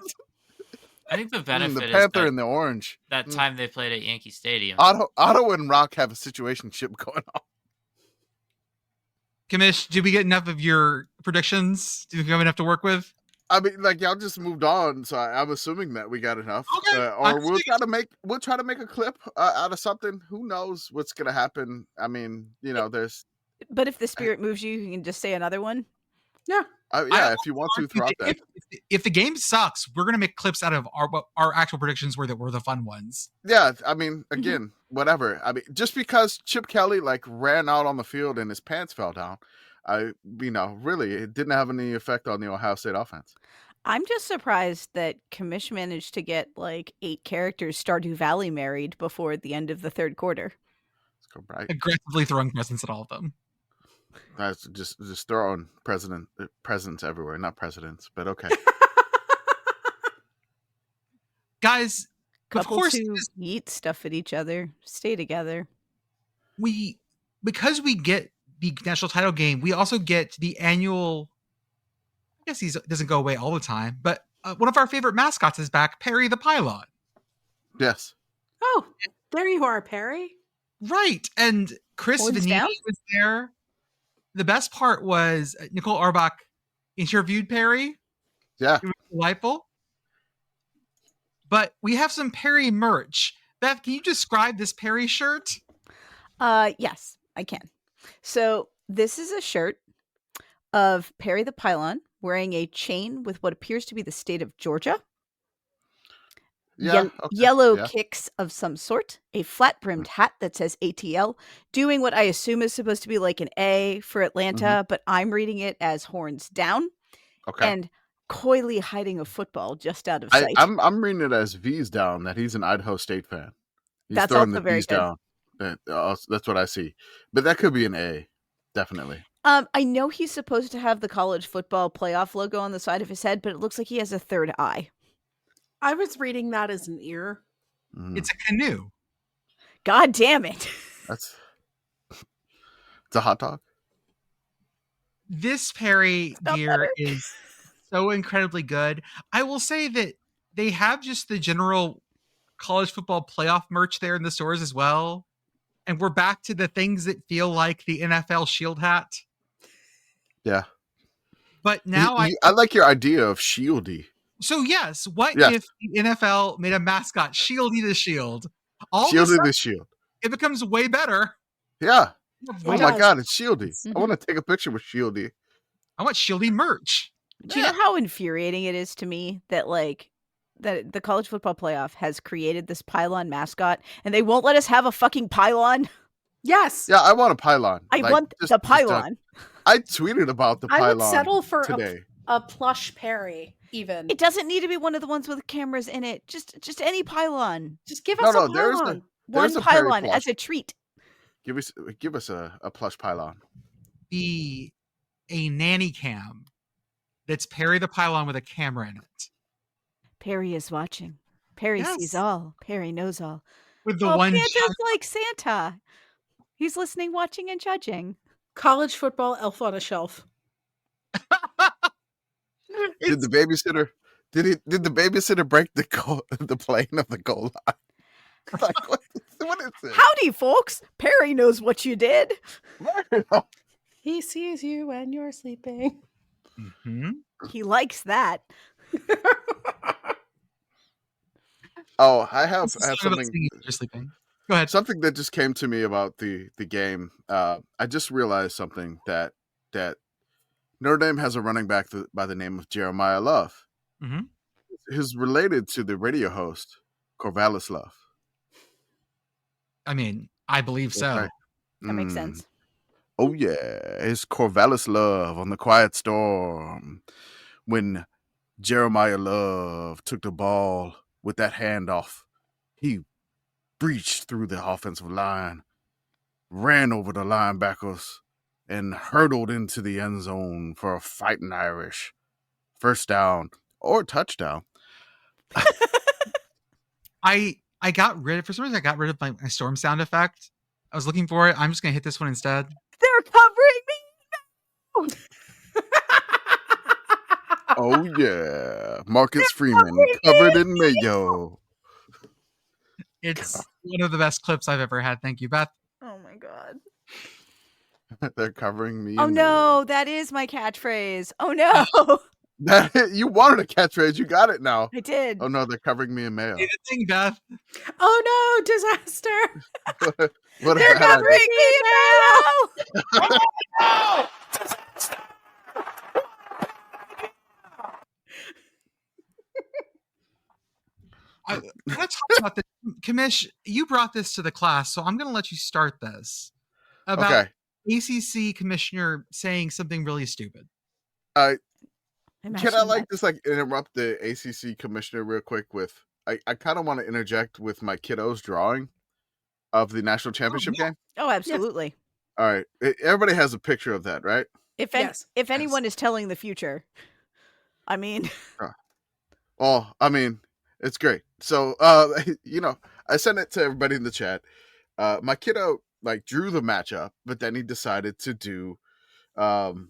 I think the The benefit is Panther that, and the Orange. that time they played at Yankee Stadium. Otto and Rock have a situationship going on. Commish, did we get enough of your predictions? Do we have enough to work with? I mean, like y'all just moved on, so I'm assuming that we got enough. Okay, Or we'll try to make a clip out of something. Who knows what's gonna happen? I mean, there's. But if the spirit moves you, you can just say another one. Yeah. Yeah, if you want to throughout that. If the game sucks, we're gonna make clips out of our actual predictions were the fun ones. Yeah, I mean, again, whatever. I mean, just because Chip Kelly ran out on the field and his pants fell down, really, it didn't have any effect on the Ohio State offense. I'm just surprised that Commish managed to get 8 characters Stardew Valley married before the end of the third quarter. Let's go bright. Aggressively throwing presents at all of them. That's just throwing presents everywhere, not presidents, but okay. Guys, Couples who eat stuff at each other, stay together. Because we get the national title game, we also get the annual. I guess he doesn't go away all the time, but one of our favorite mascots is back, Perry the Pylon. Yes. Oh, there you are, Perry. Right, and Chris Horns Vanini down? was there. The best part was Nicole Auerbach interviewed Perry. Yeah. It was delightful. But we have some Perry merch. Beth, can you describe this Perry shirt? Yes, I can. So this is a shirt of Perry the Pylon wearing a chain with what appears to be the state of Georgia. Yeah. Okay. Yellow kicks of some sort, a flat-brimmed hat that says ATL, doing what I assume is supposed to be like an A for Atlanta, but I'm reading it as horns down. Okay. And coyly hiding a football just out of sight. I'm reading it as V's down, that he's an Idaho State fan. He's That's throwing also the very V's good. down. That's what I see. But that could be an A, definitely. I know he's supposed to have the college football playoff logo on the side of his head, but it looks like he has a third eye. I was reading that as an ear. It's a canoe. God damn it. It's a hot dog. This Perry gear is so incredibly good. I will say that they have just the general college football playoff merch there in the stores as well. And we're back to the things that feel like the NFL shield hat. Yeah. But now I like your idea of shieldy. So yes, if the NFL made a mascot Shieldy the Shield? Shieldy the Shield. It becomes way better. Yeah. It my does. God, it's Shieldy. I want to take a picture with Shieldy. I want Shieldy merch. Do you know how infuriating it is to me that that the college football playoff has created this pylon mascot and they won't let us have a fucking pylon? Yes. Yeah, I want a pylon. I want the pylon. I tweeted about the pylon. I would settle for today. a plush Perry, even. It doesn't need to be one of the ones with cameras in it. Just any pylon. Just give us a pylon. One a Perry pylon plush. as a treat. Give us a plush pylon. Be a nanny cam that's Perry the Pylon with a camera in it. Perry is watching. Perry sees all. Perry knows all. With the one Santa's like Santa. He's listening, watching, and judging. College football elf on a shelf. Did the babysitter break the plane of the goal line? Like, what is this? Howdy, folks. Perry knows what you did. He sees you when you're sleeping. Mm-hmm. He likes that. Oh, I have something. You're sleeping. Go ahead. Something that just came to me about the game. I just realized something that Notre Dame has a running back by the name of Jeremiah Love. Mm-hmm. He's related to the radio host Corvallis Love. I mean, I believe so. Right. That makes sense. Oh yeah, it's Corvallis Love on the Quiet Storm. When Jeremiah Love took the ball with that handoff, he breached through the offensive line, ran over the linebackers, and hurtled into the end zone for a fighting Irish first down or touchdown. I got rid of, for some reason, I got rid of my storm sound effect. I was looking for it. I'm just going to hit this one instead. They're covering me. Oh yeah, Marcus Freeman covered in mayo. It's one of the best clips I've ever had. Thank you, Beth. Oh my god. They're covering me. Oh in no, that is my catchphrase. Oh no. mayo. You wanted a catchphrase. You got it now. I did. Oh no, they're covering me in mayo. Say the thing, Beth. Oh no, disaster! What a They're bad idea. covering me in mayo. I want to talk about this. Commish, you brought this to the class, so I'm going to let you start this. About Okay. ACC commissioner saying something really stupid. Can Imagine I that. just interrupt the ACC commissioner real quick with I kind of want to interject with my kiddo's drawing of the national championship game. Oh, absolutely. All right, everybody has a picture of that, right? If Yes. if anyone is telling the future, I mean, Oh, I mean, it's great. So, I sent it to everybody in the chat. My kiddo drew the matchup, but then he decided to do, some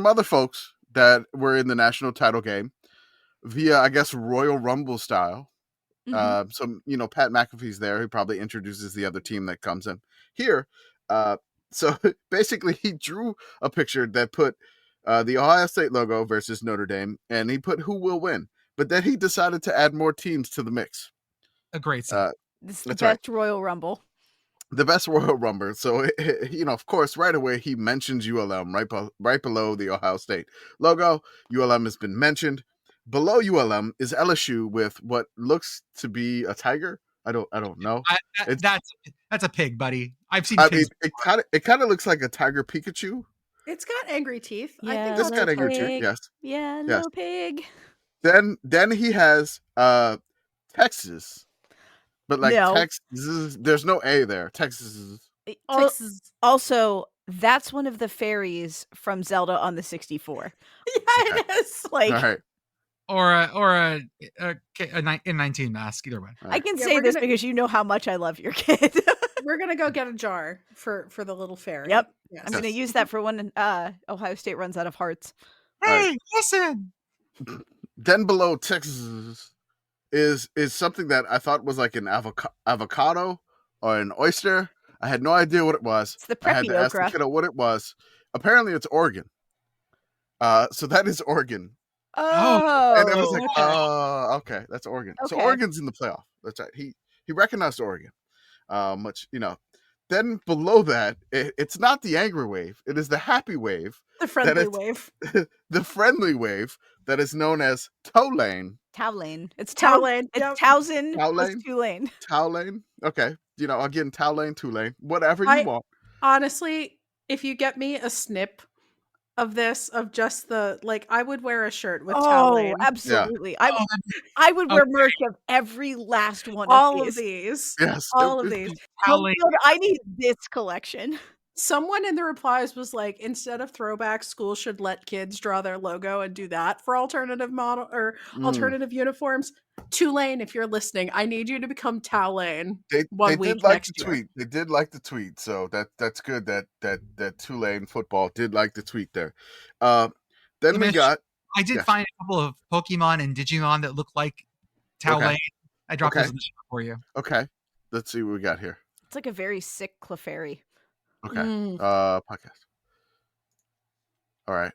other folks that were in the national title game via, I guess, Royal Rumble style. mhm. Some, Pat McAfee's there, who probably introduces the other team that comes in here. So basically, he drew a picture that put the Ohio State logo versus Notre Dame, and he put who will win. But then he decided to add more teams to the mix. A great scene. This is the That's right. best Royal Rumble. The best Royal Rumble. So, of course, right away, he mentions ULM right below the Ohio State logo. ULM has been mentioned. Below ULM is LSU with what looks to be a tiger. I don't know. That's a pig, buddy. I've seen I pigs. mean, it kind of looks like a tiger Pikachu. It's got angry teeth. I Yeah, think This that's got a angry tiger. too. Yes. Yeah, Yes. little pig. Then he has Texas, but No. Texas. There's no A there. Texas. Texas. Also, that's one of the fairies from Zelda on the 64. Yeah, it is. Like, All right. Or a N19 mask. Either way. I can Yeah, say we're this gonna- because you know how much I love your kid. We're gonna go get a jar for the little fairy. Yep. Yes. I'm going to use that for when Ohio State runs out of hearts. Hey, listen. Then below Texas is something that I thought was like an avocado or an oyster. I had no idea what it was. It's the I had to ask the Preppy kiddo what it was. Apparently, it's Oregon. So that is Oregon. Oh. And it was like, okay. okay, that's Oregon. So Okay. Oregon's in the playoff. That's right. He recognized Oregon. Then below that, it's not the angry wave. It is the happy wave, The friendly it's- wave. the friendly wave that is known as Tulane. Towlane. It's Towlane, It's yep. Towson plus Towlane? Tulane. Tulane. Okay. Again, Tulane, whatever you I- want. Honestly, if you get me a snip of this, of just the I would wear a shirt with Oh, Towlane. absolutely. Oh, I would wear okay. merch of every last one All of of these. these. Yes. All of these. Howling. I need this collection. Someone in the replies was like, instead of throwback, schools should let kids draw their logo and do that for alternative model or alternative uniforms. Tulane, if you're listening, I need you to become Towlane. They one week did like next the year. tweet. They did like the tweet. So that's good that Tulane football did like the tweet there. Then we Commish, got I did Yes. find a couple of Pokemon and Digimon that look like Towlane. I dropped those Okay. in the chat for you. okay. Let's see what we got here. It's like a very sick Clefairy. Okay. Mm. Podcast. All right.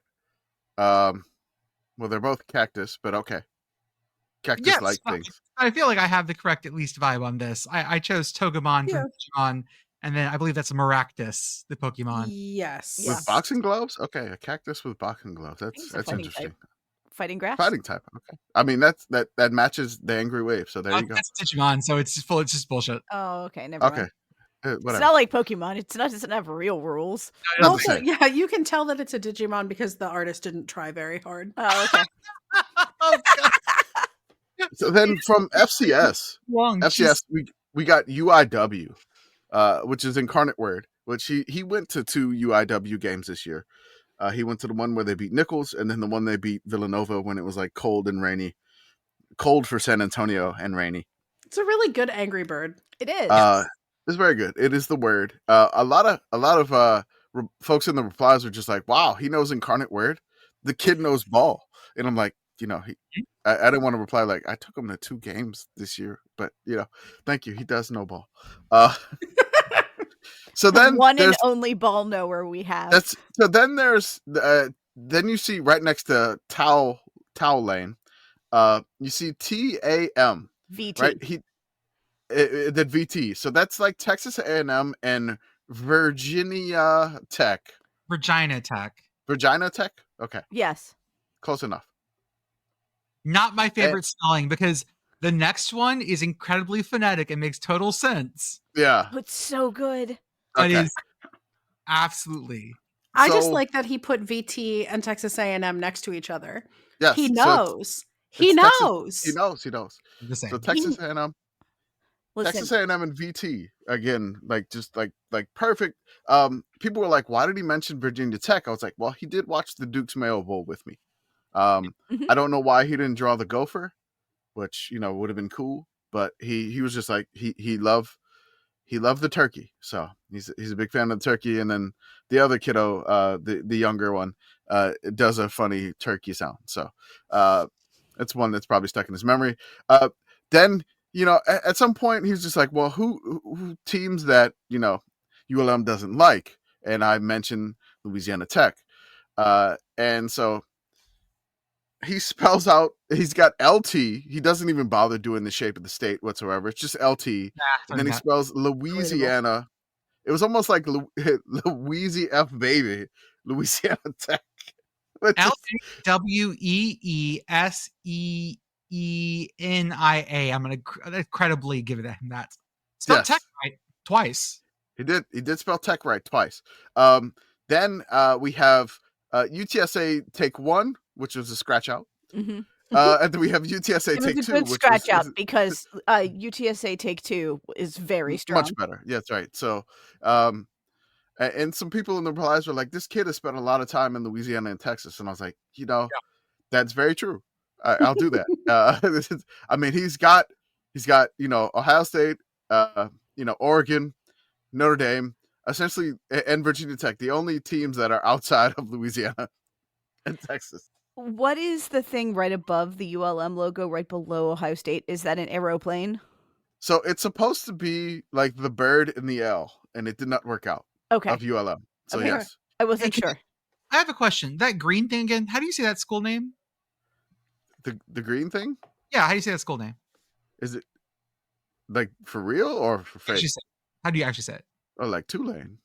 Well, they're both cactus, but okay. Cactus-like Yes, things. I feel like I have the correct at least vibe on this. I chose Togemon Yeah. from Digimon, and then I believe that's Maractus, the Pokemon. Yes. Yeah. With boxing gloves? Okay, a cactus with boxing gloves. think That's it's a fighting interesting. type. Fighting grass? Fighting type. Okay. I mean that matches the angry wave. So there you go. That's Digimon, so it's just bullshit. Oh, okay. Never Okay. mind. It's Whatever. not like Pokemon. It doesn't have real rules. Not the Also, same. yeah, you can tell that it's a Digimon because the artist didn't try very hard. Oh, okay. Oh, God. So then from FCS, Long. FCS we got UIW, which is Incarnate Word, which he went to 2 UIW games this year. He went to the one where they beat Nichols, and then the one they beat Villanova when it was like cold and rainy. Cold for San Antonio and rainy. It's a really good Angry Bird. It is. It's very good. It is the word. A lot of folks in the replies are just like, "Wow, he knows Incarnate Word. The kid knows ball." And I'm like, I didn't want to reply like I took him to 2 games this year, but thank you. He does know ball. So The then one and there's only ball knower we have. then you see right next to Towel Lane, you see TAM, VT. right? The VT. So that's like Texas A&M and Virginia Tech. Regina Tech. Virginia Tech? Okay. Yes. Close enough. Not my favorite spelling because the next one is incredibly phonetic and makes total sense. Yeah. Oh, it's so good. But Okay. is absolutely. I just So- like that he put VT and Texas A&M next to each other. Yes. He so knows. He it's knows. He knows. The same. So Texas A&M, Listen, Texas A&M and VT again, like just like perfect. People were like, "Why did he mention Virginia Tech?" I was like, "Well, he did watch the Duke's Mayo Bowl with me. Mhm. I don't know why he didn't draw the gopher, which would have been cool, but he was just like he loved the turkey, so he's a big fan of the turkey. And then the other kiddo, the younger one, does a funny turkey sound. So it's one that's probably stuck in his memory. Then at some point he was just like, well, who teams that ULM doesn't like, and I mentioned Louisiana Tech, and so he spells out, he's got LT. He doesn't even bother doing the shape of the state whatsoever. It's just LT. And then he spells Louisiana. It was almost like Louisiana F baby, Louisiana Tech. LWESEENIA. I'm going to incredibly give him that. Spelled tech right twice. He did spell tech right twice. Then we have UTSA take 1, which was a scratch out. Mhm. And then we have UTSA It was take a 2, good which scratch out because UTSA take 2 is very strong. much better. Yeah, that's right. So, and some people in the replies were like, "This kid has spent a lot of time in Louisiana and Texas," and I was like, that's very true. I'll do that. I mean, he's got Ohio State, Oregon, Notre Dame, essentially, and Virginia Tech, the only teams that are outside of Louisiana and Texas. What is the thing right above the ULM logo, right below Ohio State? Is that an aeroplane? So it's supposed to be like the bird in the L, and it did not work out. Okay. Of ULM. So Okay. yes. I wasn't Hey, sure. I have a question. That green thing again, how do you say that school name? The green thing? Yeah, how do you say that school name? Is it like for real or for fake? How do you actually say it? Or like Tulane?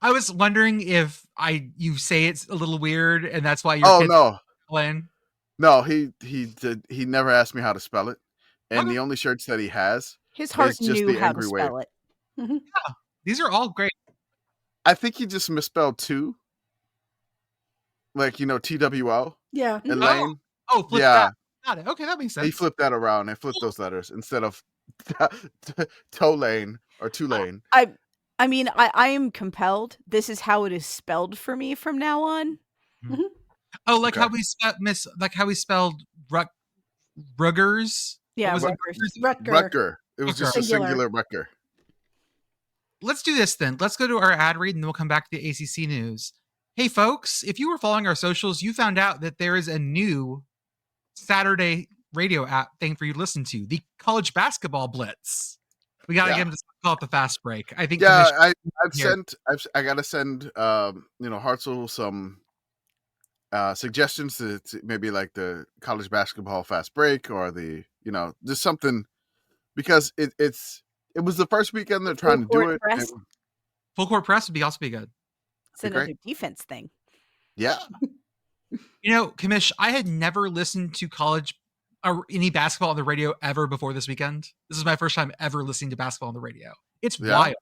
I was wondering if you say it's a little weird and that's why Oh no. Playing. No, he never asked me how to spell it. And Okay. the only shirts that he has, His heart it's just knew the how to angry spell wave. it. These are all great. I think he just misspelled 2. Like, TWO. Yeah. And Mhm. Lane. Oh, flip Yeah. that. Got it. Okay, that makes sense. He flipped that around and flipped those letters instead of Tulane or Tulane. I mean, I am compelled. This is how it is spelled for me from now on. Oh, like Okay. how we spelled Ruggers. Yeah, What was it? Rutger. Rutger. It was just a Singular. singular Rutger. Let's do this then. Let's go to our ad read and then we'll come back to the ACC news. Hey, folks, if you were following our socials, you found out that there is a new Saturday radio app thing for you to listen to, the College Basketball Blitz. We got to get him to call it the fast break. I think. Yeah, Commish- I got to send, Hartzell some suggestions to maybe like the college basketball fast break or the, just something, because it was the first weekend they're trying to do it. Press. Full court press would also be good. It's another defense thing. Yeah. Commish, I had never listened to college or any basketball on the radio ever before this weekend. This is my first time ever listening to basketball on the radio. It's wild.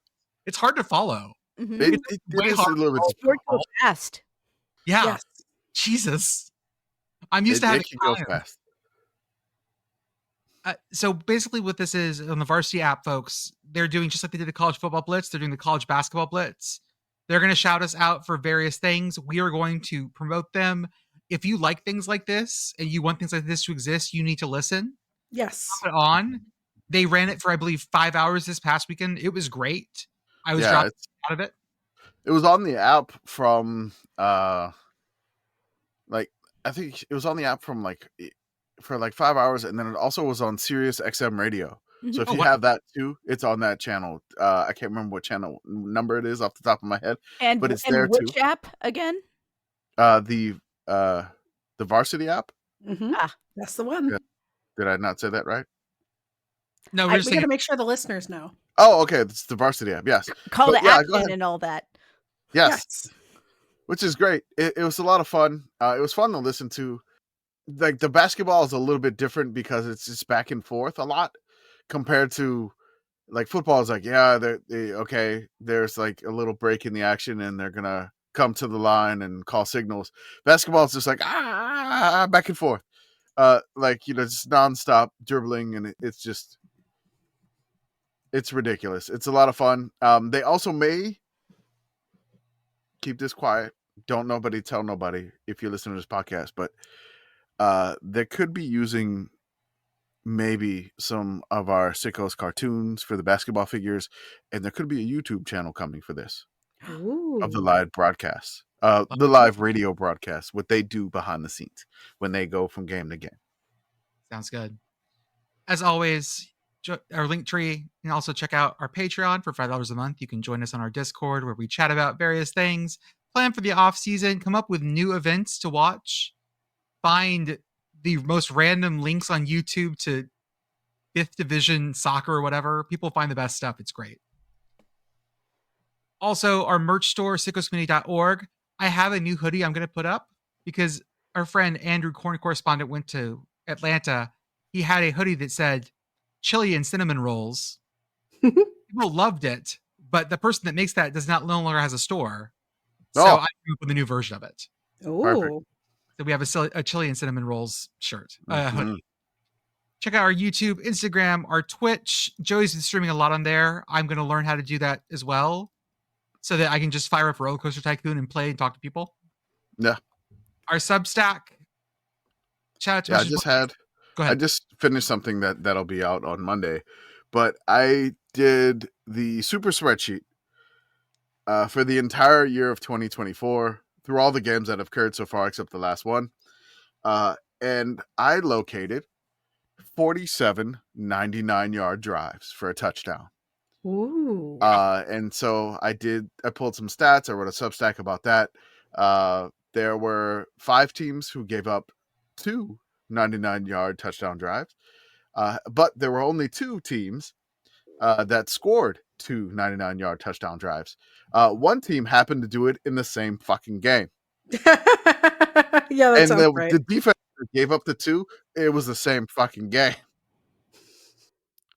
It's hard to follow. Mhm. It is a little bit. Sport goes fast. Yeah. Yes. Jesus. I'm used to having it goes time. fast. So basically what this is on the Varsity app, folks, they're doing just like they did the College Football Blitz. They're doing the College Basketball Blitz. They're going to shout us out for various things. We are going to promote them. If you like things like this and you want things like this to exist, you need to listen. Yes. Put it on. They ran it for, I believe, 5 hours this past weekend. It was great. I was dropped out of it. It was on the app from like I think it was on the app for like 5 hours, and then it also was on Sirius XM radio. So if Oh, you wow. have that too, it's on that channel. I can't remember what channel number it is off the top of my head, And but it's there which too. app again? The Varsity app. Mhm. Ah. That's the one. Yeah. Did I not say that right? No, we're We just got to saying. make sure the listeners know. Oh, okay. It's the Varsity app. Yes. Call But to yeah, go action ahead. and all that. Yes. Which is great. It was a lot of fun. It was fun to listen to. Like the basketball is a little bit different because it's just back and forth a lot compared to like football is like, yeah, okay, there's like a little break in the action and they're gonna come to the line and call signals. Basketball is just like back and forth. Like, just nonstop dribbling, and it's ridiculous. It's a lot of fun. They also may keep this quiet. Don't nobody tell nobody if you listen to this podcast, but they could be using maybe some of our Sickos cartoons for the basketball figures, and there could be a YouTube channel coming for this of the live broadcasts, the live radio broadcasts, what they do behind the scenes when they go from game to game. Sounds good. As always, our link tree. You can also check out our Patreon for $5 a month. You can join us on our Discord where we chat about various things, plan for the off season, come up with new events to watch, find the most random links on YouTube to 5th division soccer or whatever. People find the best stuff. It's great. Also, our merch store, sickoscommunity.org. I have a new hoodie I'm going to put up because our friend Andrew, corn correspondent, went to Atlanta. He had a hoodie that said chili and cinnamon rolls. People loved it, but the person that makes that no longer has a store. So I came up with a new version of it. Perfect. So we have a chili and cinnamon rolls shirt. Hoodie. Check out our YouTube, Instagram, our Twitch. Joey's been streaming a lot on there. I'm going to learn how to do that as well so that I can just fire up Roller Coaster Tycoon and play and talk to people. Yeah. Our Substack. Shout out to Go ahead. I just finished something that'll be out on Monday, but I did the super spreadsheet for the entire year of 2024 through all the games that have occurred so far except the last one. And I located 47 99-yard drives for a touchdown. Ooh. And so I pulled some stats. I wrote a Substack about that. There were 5 teams who gave up 2 99-yard touchdown drives. But there were only 2 teams that scored 2 99-yard touchdown drives. One team happened to do it in the same fucking game. Yeah, that sounds right. The defense gave up the 2. It was the same fucking game.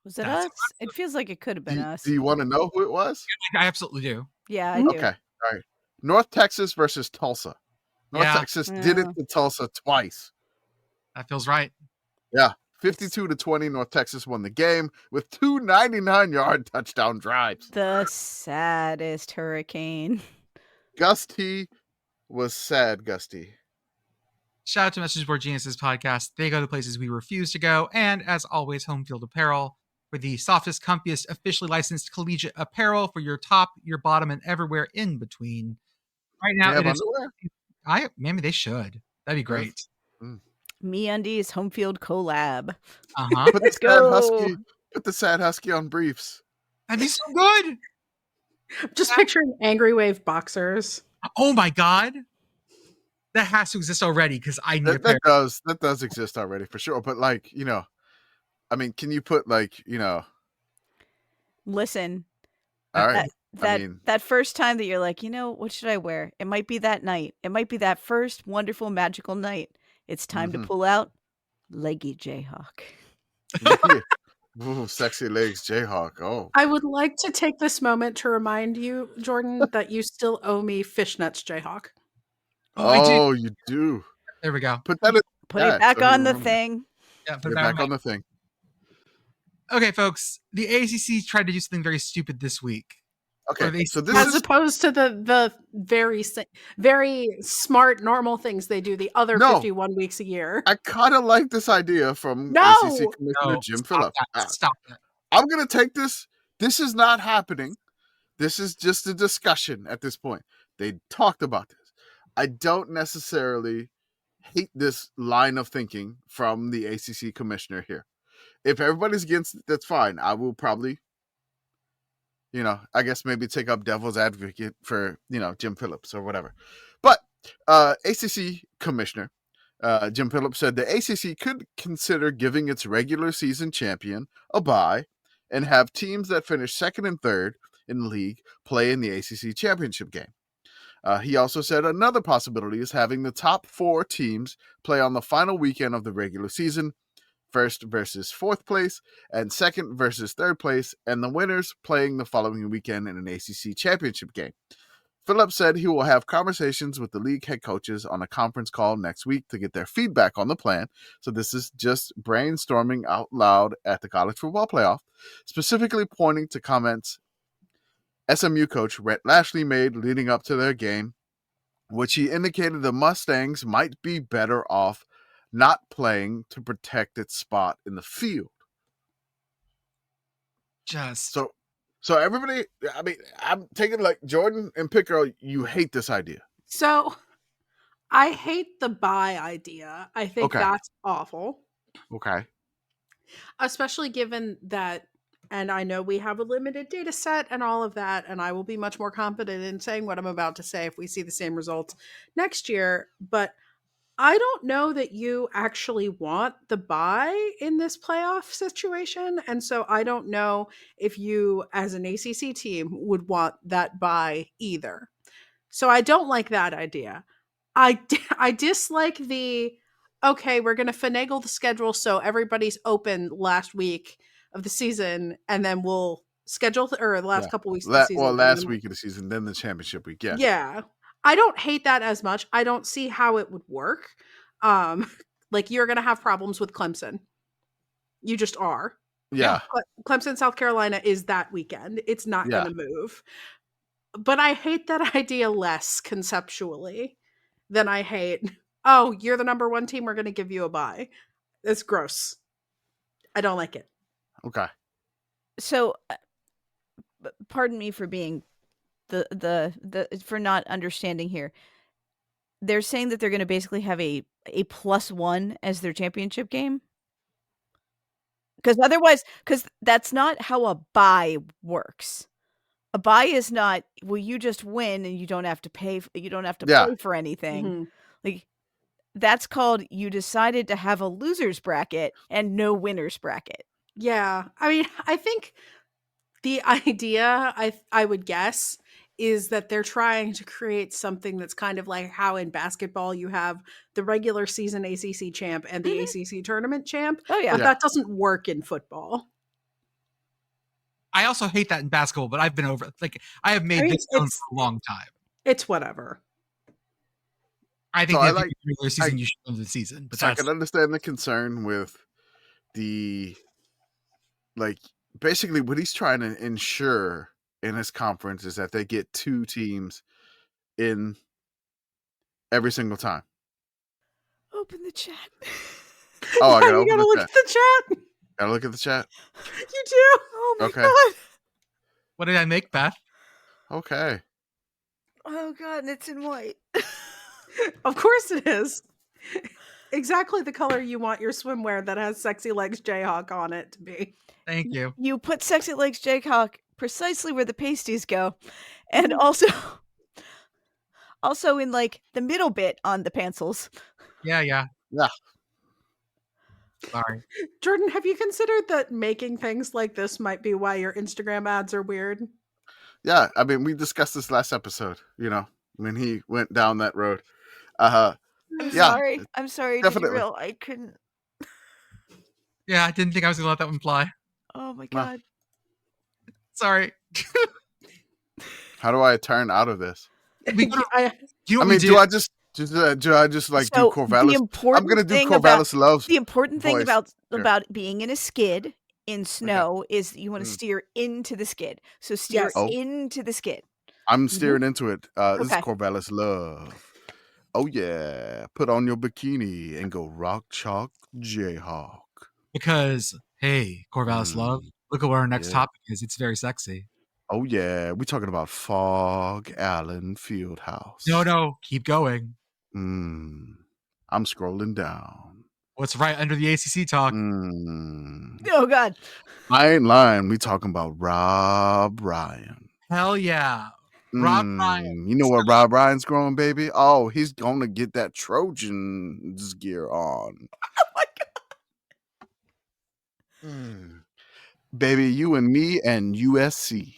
Was it us? It feels like it could have been us. Do you want to know who it was? I absolutely do. Yeah, I do. Okay. All right. North Texas versus Tulsa. North Texas did it to Tulsa twice. That feels right. Yeah. 52-20, North Texas won the game with 2 99-yard touchdown drives. The saddest hurricane. Gusty was sad, Gusty. Shout out to Message Board Geniuses podcast. They go to places we refuse to go. And as always, Home Field Apparel for the softest, comfiest, officially licensed collegiate apparel for your top, your bottom, and everywhere in between. Right now, it is. Maybe they should. That'd be great. MeUndies Home Field collab. Let's go. Put the sad husky on briefs. That'd be so good. Just picturing Angry Wave boxers. Oh my god. That has to exist already because I need a pair. That does exist already for sure. But like, I mean, can you put like, Listen. All right. That first time that you're like, what should I wear? It might be that night. It might be that first wonderful, magical night. It's time to pull out Leggy Jayhawk. Ooh, sexy legs Jayhawk. Oh. I would like to take this moment to remind you, Jordan, that you still owe me fishnets Jayhawk. Oh, you do. There we go. Put it back on the thing. Yeah, put it back on the thing. Okay, folks. The ACC tried to do something very stupid this week. Okay, so this as opposed to the very smart, normal things they do the other 51 weeks a year. I kind of like this idea from ACC Commissioner Jim Phillips. Stop it. I'm going to take this. This is not happening. This is just a discussion at this point. They talked about this. I don't necessarily hate this line of thinking from the ACC commissioner here. If everybody's against it, that's fine. I will probably, I guess maybe take up devil's advocate for, Jim Phillips or whatever. But ACC commissioner Jim Phillips said the ACC could consider giving its regular season champion a bye and have teams that finish second and third in the league play in the ACC Championship game. He also said another possibility is having the top 4 teams play on the final weekend of the regular season, first versus fourth place, and second versus third place, and the winners playing the following weekend in an ACC Championship game. Phillips said he will have conversations with the league head coaches on a conference call next week to get their feedback on the plan. So this is just brainstorming out loud at the college football playoff, specifically pointing to comments SMU coach Rhett Lashley made leading up to their game, which he indicated the Mustangs might be better off not playing to protect its spot in the field. So everybody, I mean, I'm taking like Jordan and Pitt Girl, you hate this idea. So I hate the bye idea. I think that's awful. Okay. Especially given that, and I know we have a limited data set and all of that, and I will be much more confident in saying what I'm about to say if we see the same results next year. But I don't know that you actually want the bye in this playoff situation. And so I don't know if you, as an ACC team, would want that bye either. So I don't like that idea. I dislike the, okay, we're going to finagle the schedule so everybody's open last week of the season, and then we'll schedule the last couple weeks of the season. Well, last week of the season, then the championship week. Yeah. Yeah. I don't hate that as much. I don't see how it would work. Like you're going to have problems with Clemson. You just are. Yeah. Clemson, South Carolina is that weekend. It's not going to move. But I hate that idea less conceptually than I hate, oh, you're the number 1 team, we're going to give you a bye. It's gross. I don't like it. Okay. So, pardon me for being for not understanding here. They're saying that they're going to basically have a +1 as their championship game. Because that's not how a bye works. A bye is not, well, you just win and you don't have to pay. You don't have to pay for anything. Mm-hmm. Like that's called you decided to have a losers bracket and no winners bracket. Yeah, I mean, I think the idea, I would guess, is that they're trying to create something that's kind of like how in basketball you have the regular season ACC champ and the ACC tournament champ. Oh yeah, but that doesn't work in football. I also hate that in basketball, but I've been over. Like I have made this known for a long time. It's whatever. I think the regular season you should win the season, but I can understand the concern with the basically what he's trying to ensure in his conference is that they get 2 teams in every single time. Open the chat. Oh, I gotta look at the chat. Gotta look at the chat. You do. Oh my Okay. god. What did I make, Beth? Okay. Oh god, and it's in white. Of course it is. Exactly the color you want your swimwear that has Sexy Legs Jayhawk on it to be. Thank you. You put Sexy Legs Jayhawk precisely where the pasties go. And also in like the middle bit on the pencils. Yeah. Sorry. Jordan, have you considered that making things like this might be why your Instagram ads are weird? Yeah, I mean, we discussed this last episode, when he went down that road. I'm sorry. Definitely. I couldn't. Yeah, I didn't think I was going to let that one fly. Oh my god. Sorry. How do I turn out of this? Do I just do Corvallis? I'm going to do Corvallis Loves. The important thing about being in a skid in snow is you want to steer into the skid. So steer into the skid. I'm steering into it. This is Corvallis Love. Oh yeah, put on your bikini and go rock chalk Jayhawk. Because hey, Corvallis Love, look at what our next topic is. It's very sexy. Oh yeah, we're talking about Fog Allen Fieldhouse. No, keep going. I'm I'm scrolling down. What's right under the ACC talk? Oh God. I ain't lying. We talking about Rob Ryan. Hell yeah. Rob Ryan. You know what Rob Ryan's growing, baby? Oh, he's gonna get that Trojans gear on. Oh my God. Baby, you and me and USC.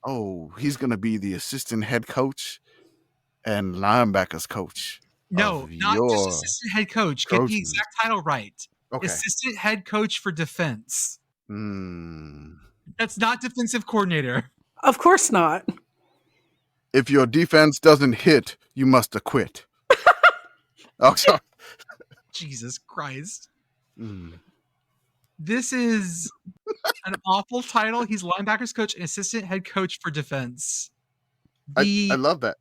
Oh, he's gonna be the assistant head coach and linebackers coach. No, of not just your assistant head coach. Get the Trojans. exact title right. Okay. Assistant head coach for defense. That's not defensive coordinator. Of course not. If your defense doesn't hit, you must acquit. Oh, sorry. Jesus Christ. This is an awful title. He's linebackers coach and assistant head coach for defense. I love that.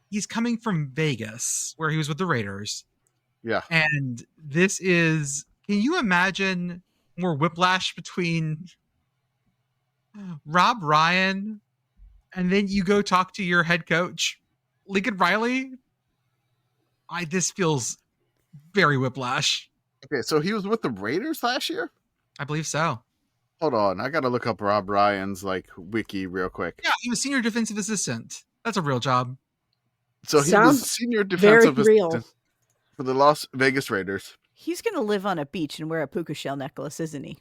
He's coming from Vegas, where he was with the Raiders. Yeah. And this is, can you imagine more whiplash between Rob Ryan and then you go talk to your head coach, Lincoln Riley? This feels very whiplash. Okay, so he was with the Raiders last year? I believe so. Hold on, I gotta look up Rob Ryan's wiki real quick. Yeah, he was senior defensive assistant. That's a real job. So he Sounds was senior very defensive real. assistant for the Las Vegas Raiders. He's gonna live on a beach and wear a puka shell necklace, isn't he?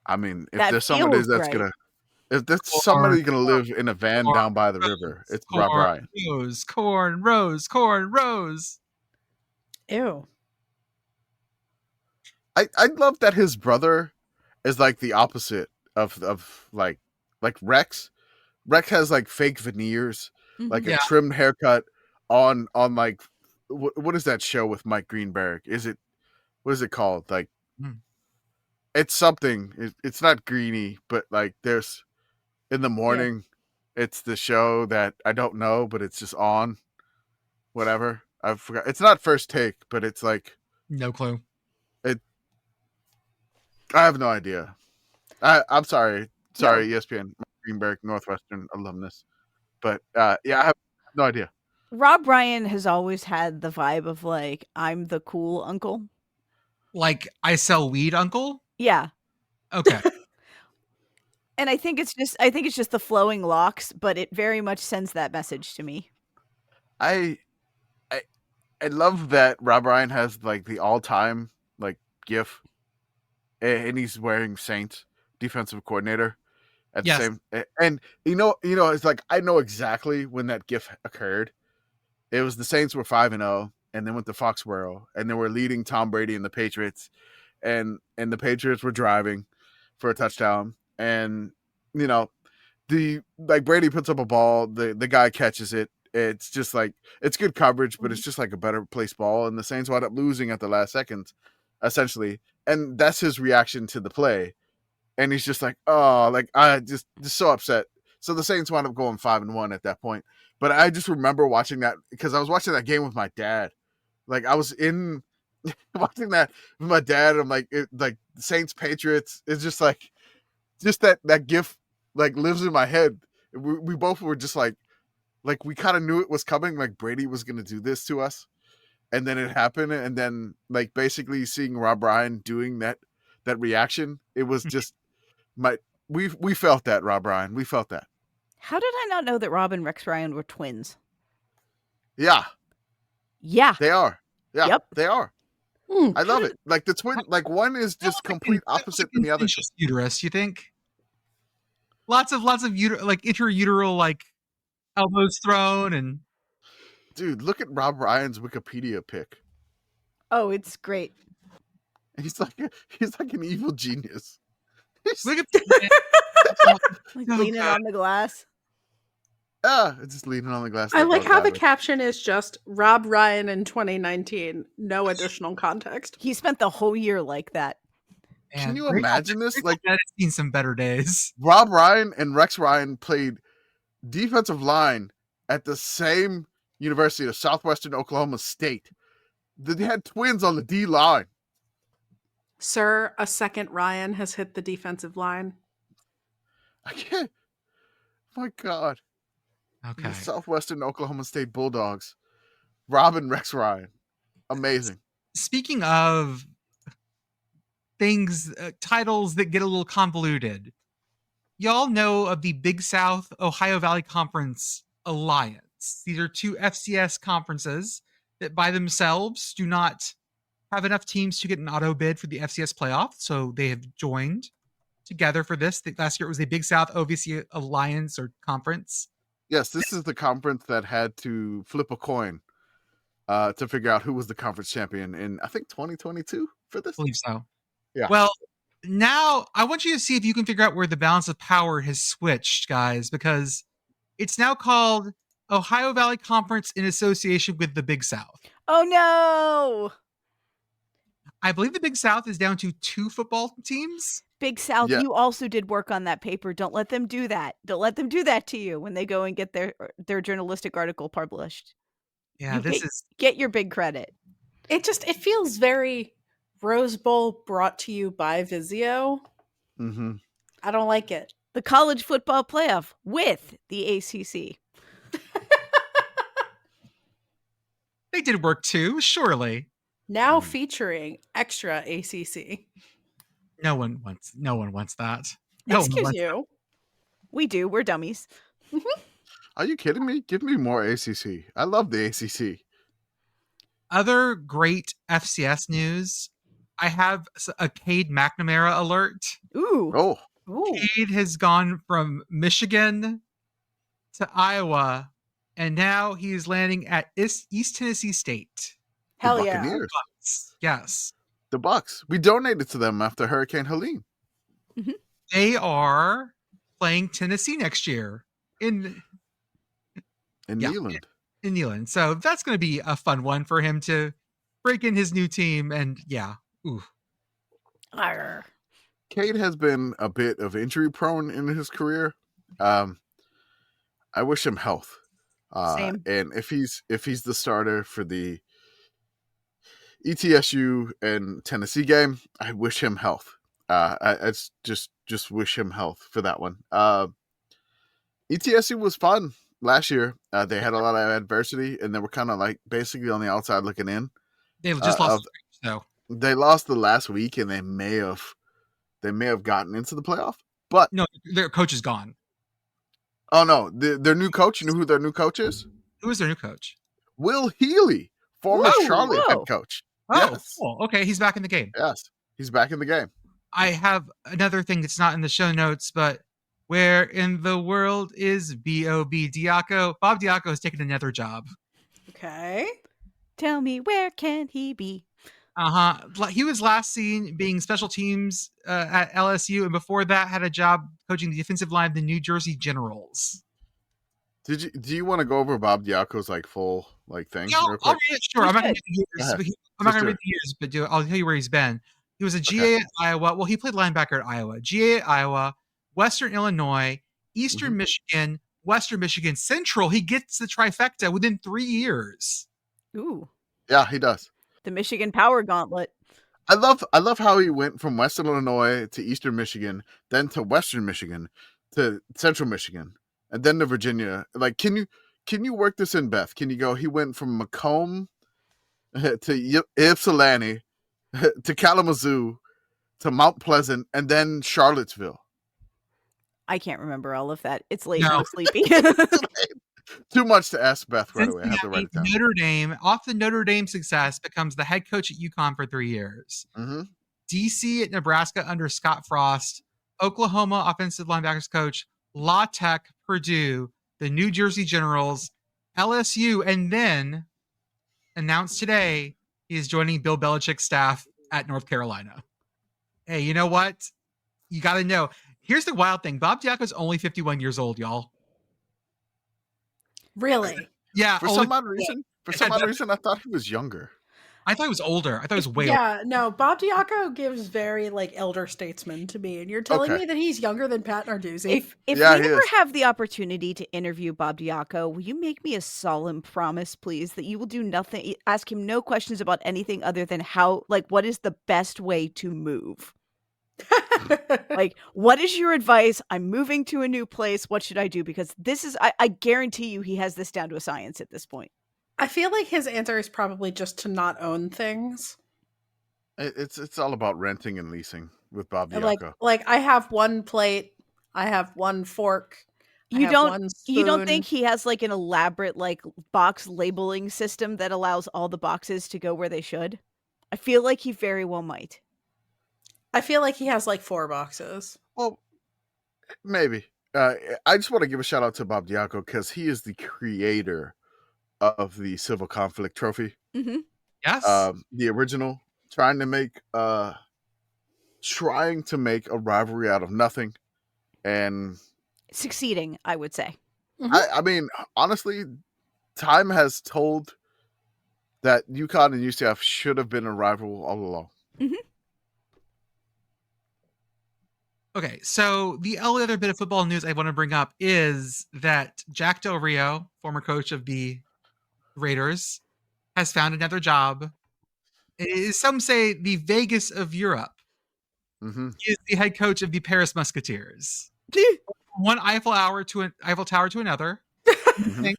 I mean, if That there's somebody feels that's right. gonna, if that's somebody gonna live in a van down by the river, it's Rob Ryan. Corn, Rose. Ew. I love that his brother is the opposite of Rex. Rex has fake veneers, Mhm. a trimmed haircut on what is that show with Mike Greenberg? What is it called? It's something. It's not Greeny, but there's in the morning. It's the show that I don't know, but it's just on. Whatever, I forgot. It's not First Take, but it's No clue. I have no idea. I'm sorry. Sorry, No. ESPN, Greenberg, Northwestern alumnus. But I have no idea. Rob Ryan has always had the vibe of I'm the cool uncle. I sell weed, uncle? Yeah. Okay. And I think it's just the flowing locks, but it very much sends that message to me. I love that Rob Ryan has the all-time GIF, and he's wearing Saints defensive coordinator at the same. And it's I know exactly when that GIF occurred. It was the Saints were 5-0, and then went to Foxborough, and they were leading Tom Brady and the Patriots, and the Patriots were driving for a touchdown, and the Brady puts up a ball, the guy catches it. It's just it's good coverage, but it's just a better placed ball, and the Saints wound up losing at the last second, essentially. And that's his reaction to the play, and he's just I just so upset. So the Saints wound up going 5-1 at that point. But I just remember watching that because I was watching that game with my dad. I was in watching that with my dad. And I'm Saints Patriots is just that GIF lives in my head. We both were just we kind of knew it was coming. Brady was going to do this to us. And then it happened. And then basically seeing Rob Ryan doing that reaction, it was just we felt that, Rob Ryan. We felt that. How did I not know that Rob and Rex Ryan were twins? Yeah. Yeah. They are. Yeah. Yep. They are. I love it. The twin, one is just complete opposite than the other. Uterus, you think? Lots of intrauteral elbows thrown and. Dude, look at Rob Ryan's Wikipedia pic. Oh, it's great. He's like an evil genius. Look at Leaning on the glass. It's just leaning on the glass. I like how the caption is just Rob Ryan in 2019. No additional context. He spent the whole year like that. Can you imagine this? I've seen some better days. Rob Ryan and Rex Ryan played defensive line at the same University of Southwestern Oklahoma State. They had twins on the D line. Sir, a second Ryan has hit the defensive line. I can't. My God. Okay. The Southwestern Oklahoma State Bulldogs. Robin Rex Ryan. Amazing. Speaking of things, titles that get a little convoluted, y'all know of the Big South Ohio Valley Conference Alliance. These are two FCS conferences that by themselves do not have enough teams to get an auto bid for the FCS playoff, so they have joined together for this. Last year it was the Big South OVC Alliance or Conference. Yes, this is the conference that had to flip a coin to figure out who was the conference champion in, I think, 2022 for this. I believe so. Yeah. Well, now I want you to see if you can figure out where the balance of power has switched, guys, because it's now called Ohio Valley Conference in association with the Big South. Oh no! I believe the Big South is down to 2 football teams. Big South, Yeah. you also did work on that paper. Don't let them do that. Don't let them do that to you when they go and get their journalistic article published. Yeah, You this is get your big credit. It feels very Rose Bowl brought to you by Vizio. Mm-hmm. I don't like it. The college football playoff with the ACC. they did work too, surely. Now featuring extra ACC. No one wants that. No one Excuse wants you. We do. We're dummies. Are you kidding me? Give me more ACC. I love the ACC. Other great FCS news. I have a Cade McNamara alert. Ooh. Oh, Ooh. Cade has gone from Michigan to Iowa, and now he's landing at East Tennessee State. Hell the yeah. Buccaneers. Yes. The Bucks. We donated to them after Hurricane Helene. They are playing Tennessee next year in In Yeah. Neyland. Neyland. So that's going to be a fun one for him to break in his new team. And yeah, ooh. Arr. Cade has been a bit of injury prone in his career. I wish him health. Same. And if he's the starter for the ETSU and Tennessee game, I wish him health. I just wish him health for that one. ETSU was fun last year. They had a lot of adversity, and they were kind of like basically on the outside looking in. They just lost. So They lost the last week, and they may have gotten into the playoff. But no, their coach is gone. oh no, their new coach. You know who their new coach is? Who is their new coach? Will Healy, former Whoa, Charlotte whoa. head coach. Oh, Yes. cool. Okay, he's back in the game. Yes, he's back in the game. I have another thing that's not in the show notes, but where in the world is B.O.B. Diaco? Bob Diaco has taken another job. Okay. Tell me, where can he be? He was last seen being special teams at LSU, and before that had a job coaching the defensive line of the New Jersey Generals. Do you want to go over Bob Diaco's like full like thing? Yeah, real I'll quick? read it. Sure, You I'm not going should. to read the years. Go ahead. I'm not Just going to do read the years, but I'll tell you where he's been. He was a GA Okay. at Iowa. Well, he played linebacker at Iowa. GA at Iowa, Western Illinois, Eastern Mhm. Michigan, Western Michigan, Central. He gets the trifecta within 3 years. Ooh. Yeah, he does. The Michigan Power Gauntlet. I love how he went from Western Illinois to Eastern Michigan, then to Western Michigan, to Central Michigan, and then to Virginia. Like, can you work this in, Beth? Can you go? He went from Macomb to Ypsilanti to Kalamazoo to Mount Pleasant, and then Charlottesville. I can't remember all of that. It's late No. and I'm sleepy. Too much to ask Beth right away. I have to write Cincinnati, it down. Notre Dame, off the Notre Dame success, becomes the head coach at UConn for 3 years. Mm-hmm. DC at Nebraska under Scott Frost, Oklahoma offensive linebackers coach, La Tech, Purdue, the New Jersey Generals, LSU, and then announced today he is joining Bill Belichick's staff at North Carolina. Hey, you know what? You got to know. Here's the wild thing. Bob Diaco's only 51 years old, y'all. Really? Yeah. For only- some odd reason, I thought he was younger. I thought he was older. I thought he was way older. Yeah, no, Bob Diaco gives very like elder statesman to me, and you're telling Okay. me that he's younger than Pat Narduzzi. If Yeah, we he ever is. have the opportunity to interview Bob Diaco, will you make me a solemn promise, please, that you will do nothing, ask him no questions about anything other than how, like, what is the best way to move? Like, what is your advice? I'm moving to a new place. What should I do? Because this is, I guarantee you he has this down to a science at this point. I feel like his answer is probably just to not own things. It's all about renting and leasing with Bob Like Diaco. I have one plate, I have one fork, I You have don't one you don't spoon. think he has like an elaborate like box labeling system that allows all the boxes to go where they should? I feel like he very well might. I feel like he has like 4 boxes. Well, maybe. I just want to give a shout out to Bob Diaco because he is the creator of the Civil Conflict Trophy. Mm-hmm. Yes. The original, trying to make a rivalry out of nothing, and Succeeding, I would say. Mhm. I mean, honestly, time has told that UConn and UCF should have been a rival all along. Okay, so the only other bit of football news I want to bring up is that Jack Del Rio, former coach of the Raiders, has found another job. It is, some say, the Vegas of Europe. Mm-hmm. He is the head coach of the Paris Musketeers. One Eiffel Tower to another. Mhm.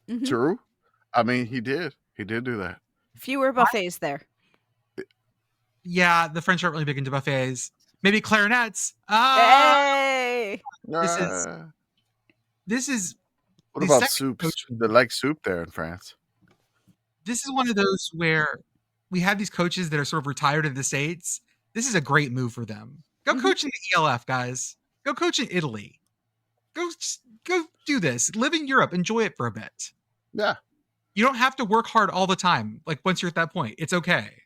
Mhm. True. I mean, he did. He did do that. Fewer buffets there. Yeah, the French aren't really big into buffets. Maybe clarinets. Hey! This is- Uh, This is what the about second soups? coach- They like soup there in France. This is one of those where we have these coaches that are sort of retired in the States. This is a great move for them. Go Mhm. coach in the ELF, guys. Go coach in Italy. Go do this. Live in Europe. Enjoy it for a bit. Yeah. You don't have to work hard all the time. Like, once you're at that point, it's okay.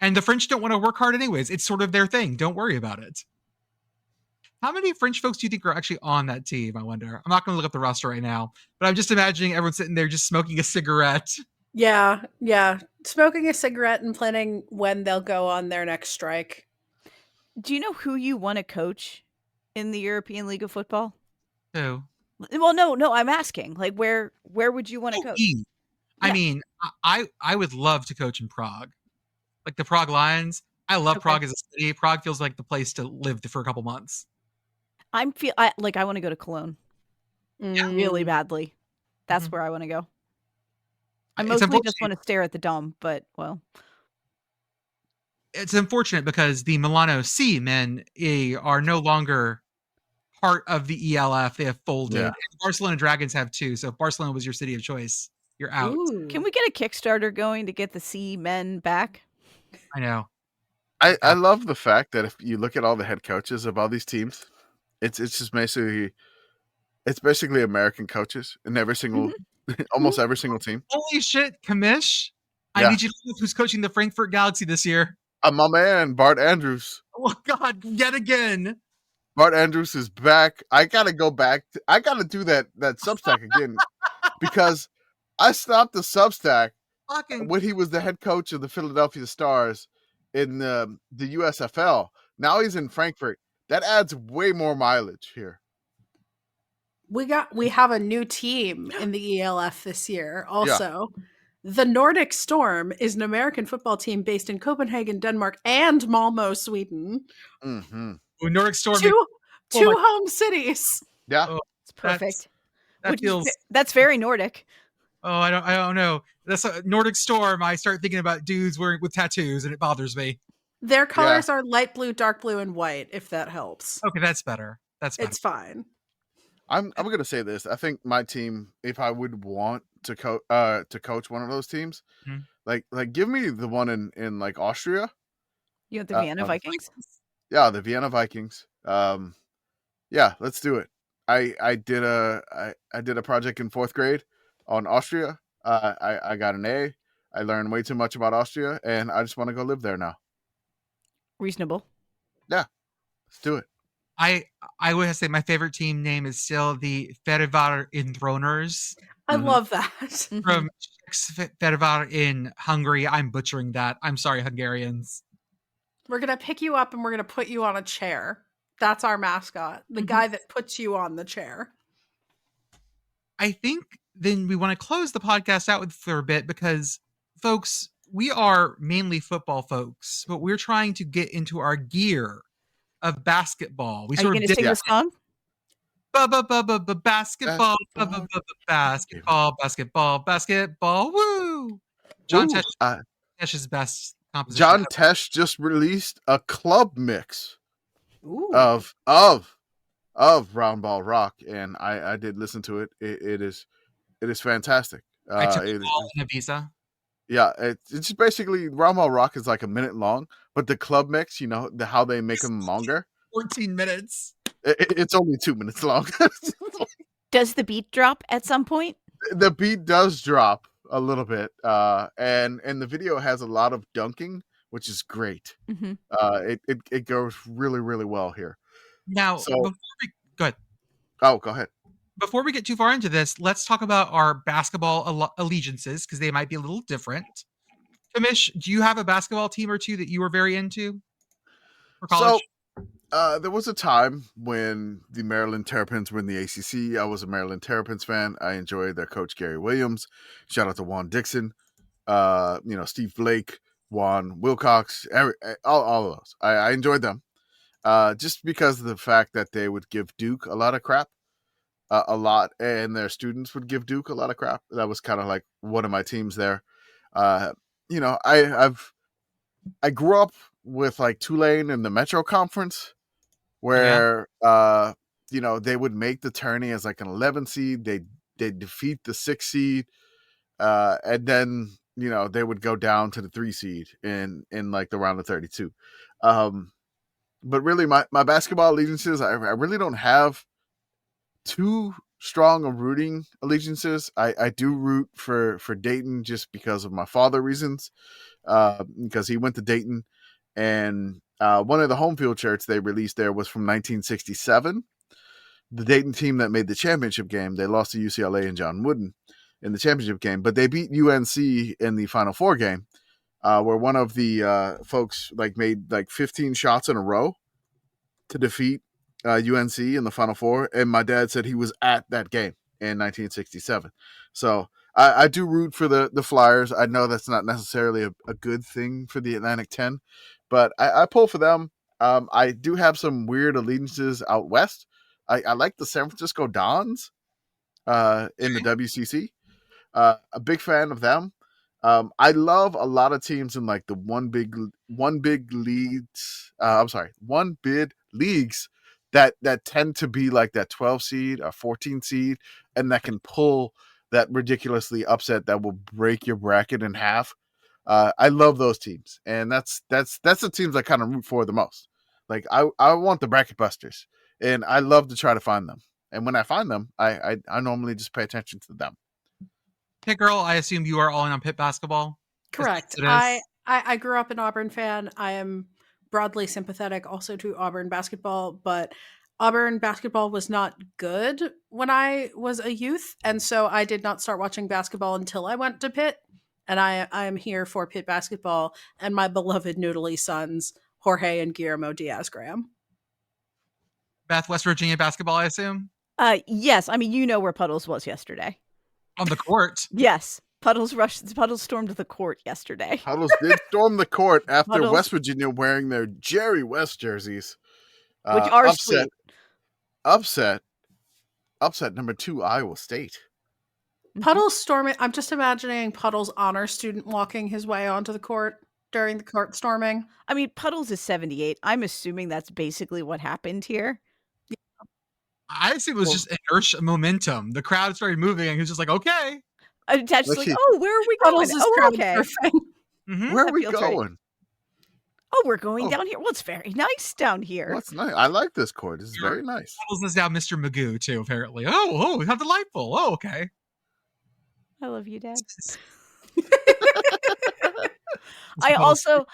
And the French don't want to work hard anyways. It's sort of their thing. Don't worry about it. How many French folks do you think are actually on that team, I wonder? I'm not going to look up the roster right now, but I'm just imagining everyone sitting there just smoking a cigarette. Yeah. Smoking a cigarette and planning when they'll go on their next strike. Do you know who you want to coach in the European League of Football? Who? Well, no, I'm asking. Like, where would you want to coach? Me. I Yeah. mean, I would love to coach in Prague. Like the Prague Lions. I love Okay. Prague as a city. Prague feels like the place to live for a couple months. I want to go to Cologne really Mm. badly. That's Mhm. where I want to go. I It's mostly just unfortunate- want to stare at the dome, but well. It's unfortunate because the Milano C men are no longer part of the ELF. They have folded. Yeah. And Barcelona Dragons have too. So if Barcelona was your city of choice, you're out. Ooh. Can we get a Kickstarter going to get the C men back? I know. I love the fact that if you look at all the head coaches of all these teams, it's just basically American coaches in every single almost every single team. Holy shit, Commish. I Yeah. need you to look who's coaching the Frankfurt Galaxy this year. My man, Bart Andrews. Oh God, yet again. Bart Andrews is back. I gotta go back. I gotta do that Substack again because I stopped the Substack Fucking when he was the head coach of the Philadelphia Stars in the USFL. Now he's in Frankfurt. That adds way more mileage here. We have a new team in the ELF this year also. The Nordic Storm is an American football team based in Copenhagen, Denmark, and Malmo, Sweden. Mm-hmm. Nordic Storm. Two my- home cities. Yeah. Oh, It's perfect. That Which feels. that's very Nordic. Oh, I don't know. That's a Nordic Storm. I start thinking about dudes with tattoos, and it bothers me. Their colors are light blue, dark blue, and white. If that helps, Okay, that's better. That's better. it's fine. I'm gonna say this. I think my team, if I would want to coach one of those teams, Mhm. like give me the one in like Austria. You want the Vienna um, Vikings? Yeah, the Vienna Vikings. Yeah, let's do it. I did a project in 4th grade on Austria. I got an A. I learned way too much about Austria, and I just want to go live there now. Reasonable. Let's do it. I would have to say my favorite team name is still the Fehérvár Enthroners I Mhm. love that. Mhm. from Fehérvár in Hungary. I'm butchering that. I'm sorry, Hungarians. We're gonna pick you up and we're gonna put you on a chair. That's our mascot, the Mhm. guy that puts you on the chair. I think then we want to close the podcast out with for a bit because, folks, we are mainly football folks, but we're trying to get into our gear of basketball. We Are you sort going of to did sing the song? Basketball. Basketball. Woo! John Woo. Tesh's best composition. John Tesh just released a club mix Ooh. of Round Ball Rock, and I did listen to it. It is fantastic. I took it all in Ibiza. Yeah, it's basically Round Ball Rock is like a minute long, but the club mix, how they make them longer. 14 minutes. It's only 2 minutes long. Does the beat drop at some point? The beat does drop a little bit, and the video has a lot of dunking, which is great. Mm-hmm. It goes really, really well here. Now, go ahead. Oh, go ahead. Before we get too far into this, let's talk about our basketball allegiances, because they might be a little different. Commish, do you have a basketball team or two that you were very into for college? So, there was a time when the Maryland Terrapins were in the ACC. I was a Maryland Terrapins fan. I enjoyed their coach, Gary Williams. Shout out to Juan Dixon. Steve Blake, Juan Wilcox, all of those. I enjoyed them. Just because of the fact that they would give Duke a lot of crap. A lot, and their students would give Duke a lot of crap. That was kind of like one of my teams there. I grew up with like Tulane in the Metro Conference, where they would make the tourney as like an 11 seed. They defeat the 6 seed, and then they would go down to the 3 seed in like the round of 32. But really, my basketball allegiances, I really don't have too strong of rooting allegiances. I do root for Dayton just because of my father reasons, because he went to Dayton, and one of the home field shirts they released there was from 1967. The Dayton team that made the championship game, they lost to UCLA and John Wooden in the championship game, but they beat UNC in the Final Four game, where one of the folks made 15 shots in a row to defeat UNC in the Final Four, and my dad said he was at that game in 1967. So I do root for the Flyers. I know that's not necessarily a good thing for the Atlantic 10, but I pull for them. I do have some weird allegiances out west. I like the San Francisco Dons in the WCC. A big fan of them. I love a lot of teams in like the one bid leagues that tend to be like that 12 seed or 14 seed, and that can pull that ridiculously upset that will break your bracket in half. I love those teams, and that's the teams I kind of root for the most. Like I want the bracket busters, and I love to try to find them. And when I find them, I normally just pay attention to them. Pitt Girl, I assume you are all in on Pitt basketball? Correct. I grew up an Auburn fan. I am broadly sympathetic also to Auburn basketball, but Auburn basketball was not good when I was a youth, and so I did not start watching basketball until I went to Pitt, and I am here for Pitt basketball and my beloved noodly sons, Jorge and Guillermo Diaz-Graham. Beth, West Virginia basketball, I assume? Yes. I mean, where Puddles was yesterday. On the court? Yes. Puddles stormed the court yesterday. Puddles did storm the court after West Virginia wearing their Jerry West jerseys. Which are sweet. Upset number 2, Iowa State. Puddles storming. I'm just imagining Puddles' honor student walking his way onto the court during the court storming. I mean, Puddles is 78. I'm assuming that's basically what happened here. I assume it was just inertia, momentum. The crowd started moving, and he was just like, okay. Attached where are we going? Okay. Mm-hmm. Where are we going? Oh, we're going down here. Well, it's very nice down here. What's nice? I like this court. This is very nice. Puddles is now Mr. Magoo, too, apparently. Oh, how delightful. Oh, okay. I love you, Dad. I also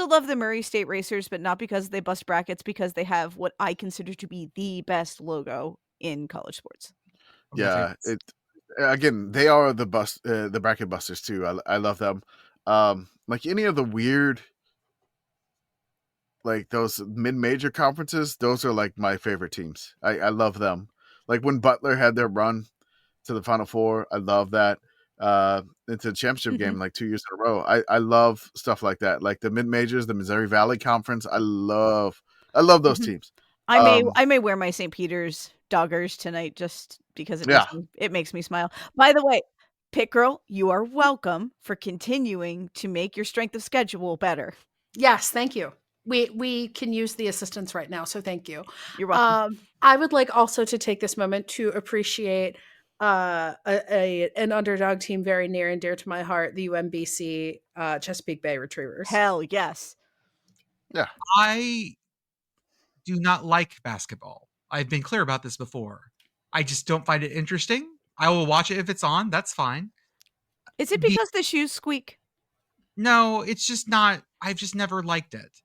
love the Murray State Racers, but not because they bust brackets, because they have what I consider to be the best logo in college sports. Yeah, again, they are the bracket busters too. I love them. Like any of the weird, like those mid-major conferences, those are like my favorite teams. I love them. Like when Butler had their run to the Final Four, I love that. Into the championship game like 2 years in a row. I love stuff like that. Like the mid-majors, the Missouri Valley Conference. I love those teams. I may wear my St. Peter's Doggers tonight just because Yeah. it makes me smile. By the way, Pitt Girl, you are welcome for continuing to make your strength of schedule better. Yes, thank you. We can use the assistance right now, so thank you. You're welcome. I would like also to take this moment to appreciate an underdog team very near and dear to my heart, the UMBC Chesapeake Bay Retrievers. Hell yes. I do not like basketball. I've been clear about this before. I just don't find it interesting. I will watch it if it's on. That's fine. Is it because the shoes squeak? No, it's just not. I've just never liked it.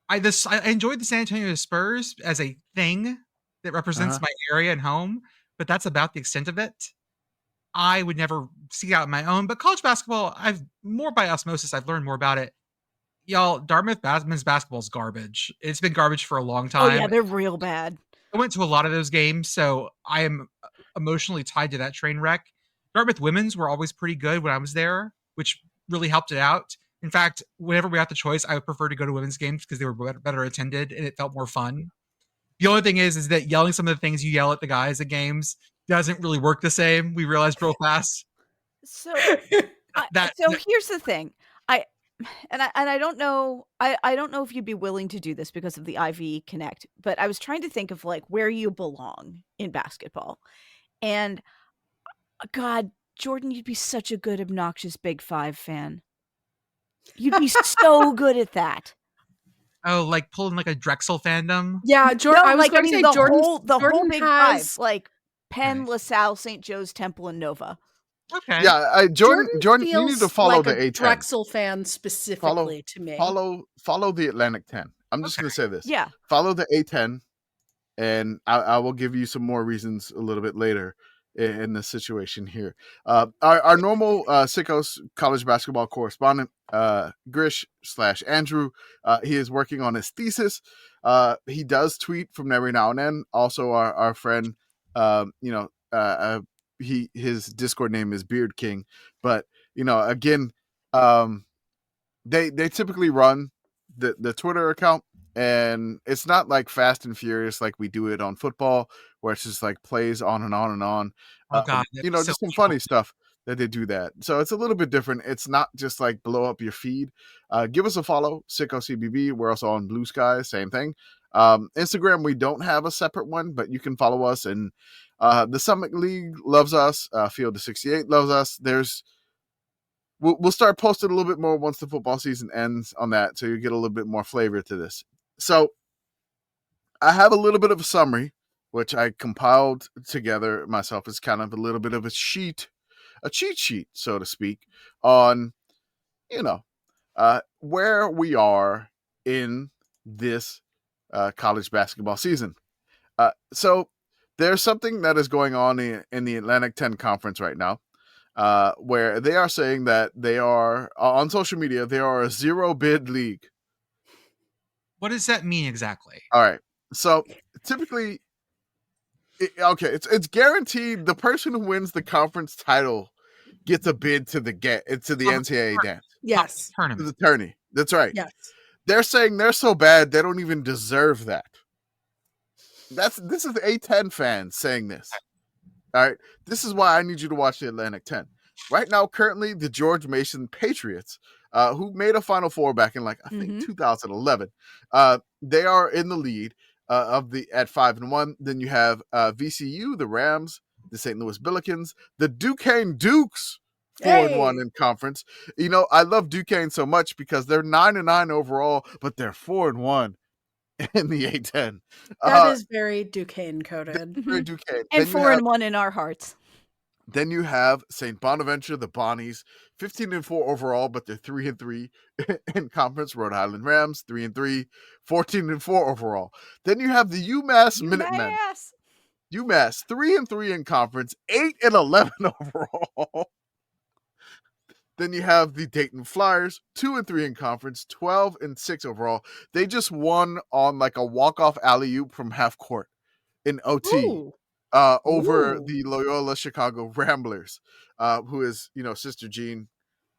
I enjoyed the San Antonio Spurs as a thing that represents my area and home, but that's about the extent of it. I would never seek out my own, but college basketball, I've more by osmosis, I've learned more about it. Y'all, Dartmouth men's basketball is garbage. It's been garbage for a long time. Oh yeah, they're real bad. I went to a lot of those games, so I am emotionally tied to that train wreck. Dartmouth women's were always pretty good when I was there, which really helped it out. In fact, whenever we got the choice, I would prefer to go to women's games because they were better attended and it felt more fun. The only thing is that yelling some of the things you yell at the guys at games doesn't really work the same. We realized real fast. So here's the thing. I don't know. I don't know if you'd be willing to do this because of the IV Connect, but I was trying to think of like where you belong in basketball. And God, Jordan, you'd be such a good obnoxious Big Five fan. You'd be so good at that. Oh, like pulling like a Drexel fandom? Yeah, Jordan. No, I was going to say the Jordan. whole Jordan Big has, Five, like Penn, Nice. LaSalle, St. Joe's, Temple, and Nova. Okay. Yeah, Jordan, you need to feels follow like the a A10. Drexel fan specifically to me. Follow the Atlantic 10. I'm just going to say this. Yeah. Follow the A10, and I will give you some more reasons a little bit later in the situation here. Our normal Sickos college basketball correspondent, Grish/Andrew, he is working on his thesis. He does tweet from every now and then. Also, our friend, his Discord name is Beard King, but again, they typically run the Twitter account, and it's not like fast and furious like we do it on football, where it's just like plays on and on and on. Oh God, Just some funny stuff that they do that. So it's a little bit different. It's not just like blow up your feed. Give us a follow, Sickos CBB. We're also on Blue Sky, same thing. Instagram, we don't have a separate one, but you can follow us. And the Summit League loves us. Field of 68 loves us. We'll start posting a little bit more once the football season ends on that, so you get a little bit more flavor to this. So I have a little bit of a summary, which I compiled together myself. It's kind of a little bit of a cheat sheet, so to speak, on where we are in this college basketball season. So there's something that is going on in the Atlantic 10 Conference right now, where they are saying that they are, on social media, they are a zero bid league. What does that mean exactly? All right. So typically, it's guaranteed the person who wins the conference title gets a bid to the NCAA dance. Yes. To the tourney. That's right. Yes. They're saying they're so bad they don't even deserve that. This is the A10 fans saying this. All right. This is why I need you to watch the Atlantic 10. Right now, currently, the George Mason Patriots, who made a Final Four back in 2011, they are in the lead at 5-1. Then you have VCU, the Rams, the St. Louis Billikens, the Duquesne Dukes, 4-1 in conference. I love Duquesne so much because they're 9-9 overall, but they're 4-1 in the A10. That is very Duquesne coded. Very Duquesne. And 4-1 in our hearts. Then you have St. Bonaventure, the Bonnies, 15-4 overall, but they're 3-3 in conference. Rhode Island Rams, 3-3, 14-4 overall. Then you have the UMass Minutemen. UMass, 3-3 in conference, 8-11 overall. Then you have the Dayton Flyers, 2-3 in conference, 12-6 overall. They just won on like a walk-off alley-oop from half court in OT. Ooh. Over the Loyola Chicago Ramblers, who is, Sister Jean,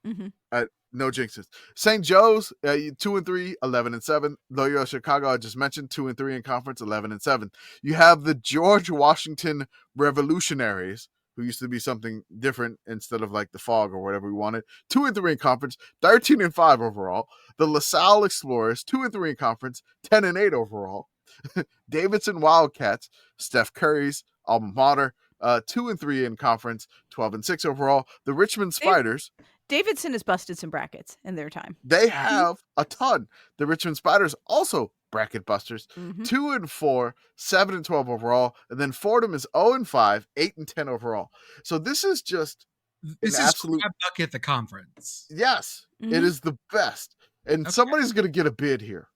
No jinxes. St. Joe's 2-3, 11-7. Loyola Chicago, I just mentioned, 2-3 in conference, 11-7. You have the George Washington Revolutionaries, who used to be something different instead of like the Fog or whatever we wanted. 2-3 in conference, 13-5 overall. The LaSalle Explorers, 2-3 in conference, 10-8 overall. Davidson Wildcats, Steph Curry's alma mater, 2-3 in conference, 12-6 overall. The Richmond Spiders. Davidson has busted some brackets in their time. They have a ton. The Richmond Spiders also bracket busters. 2-4, 7-12 overall, and then Fordham is 0-5, 8-10 overall. So this is just this an is absolute bucket the conference. Yes, it is the best. And somebody's going to get a bid here,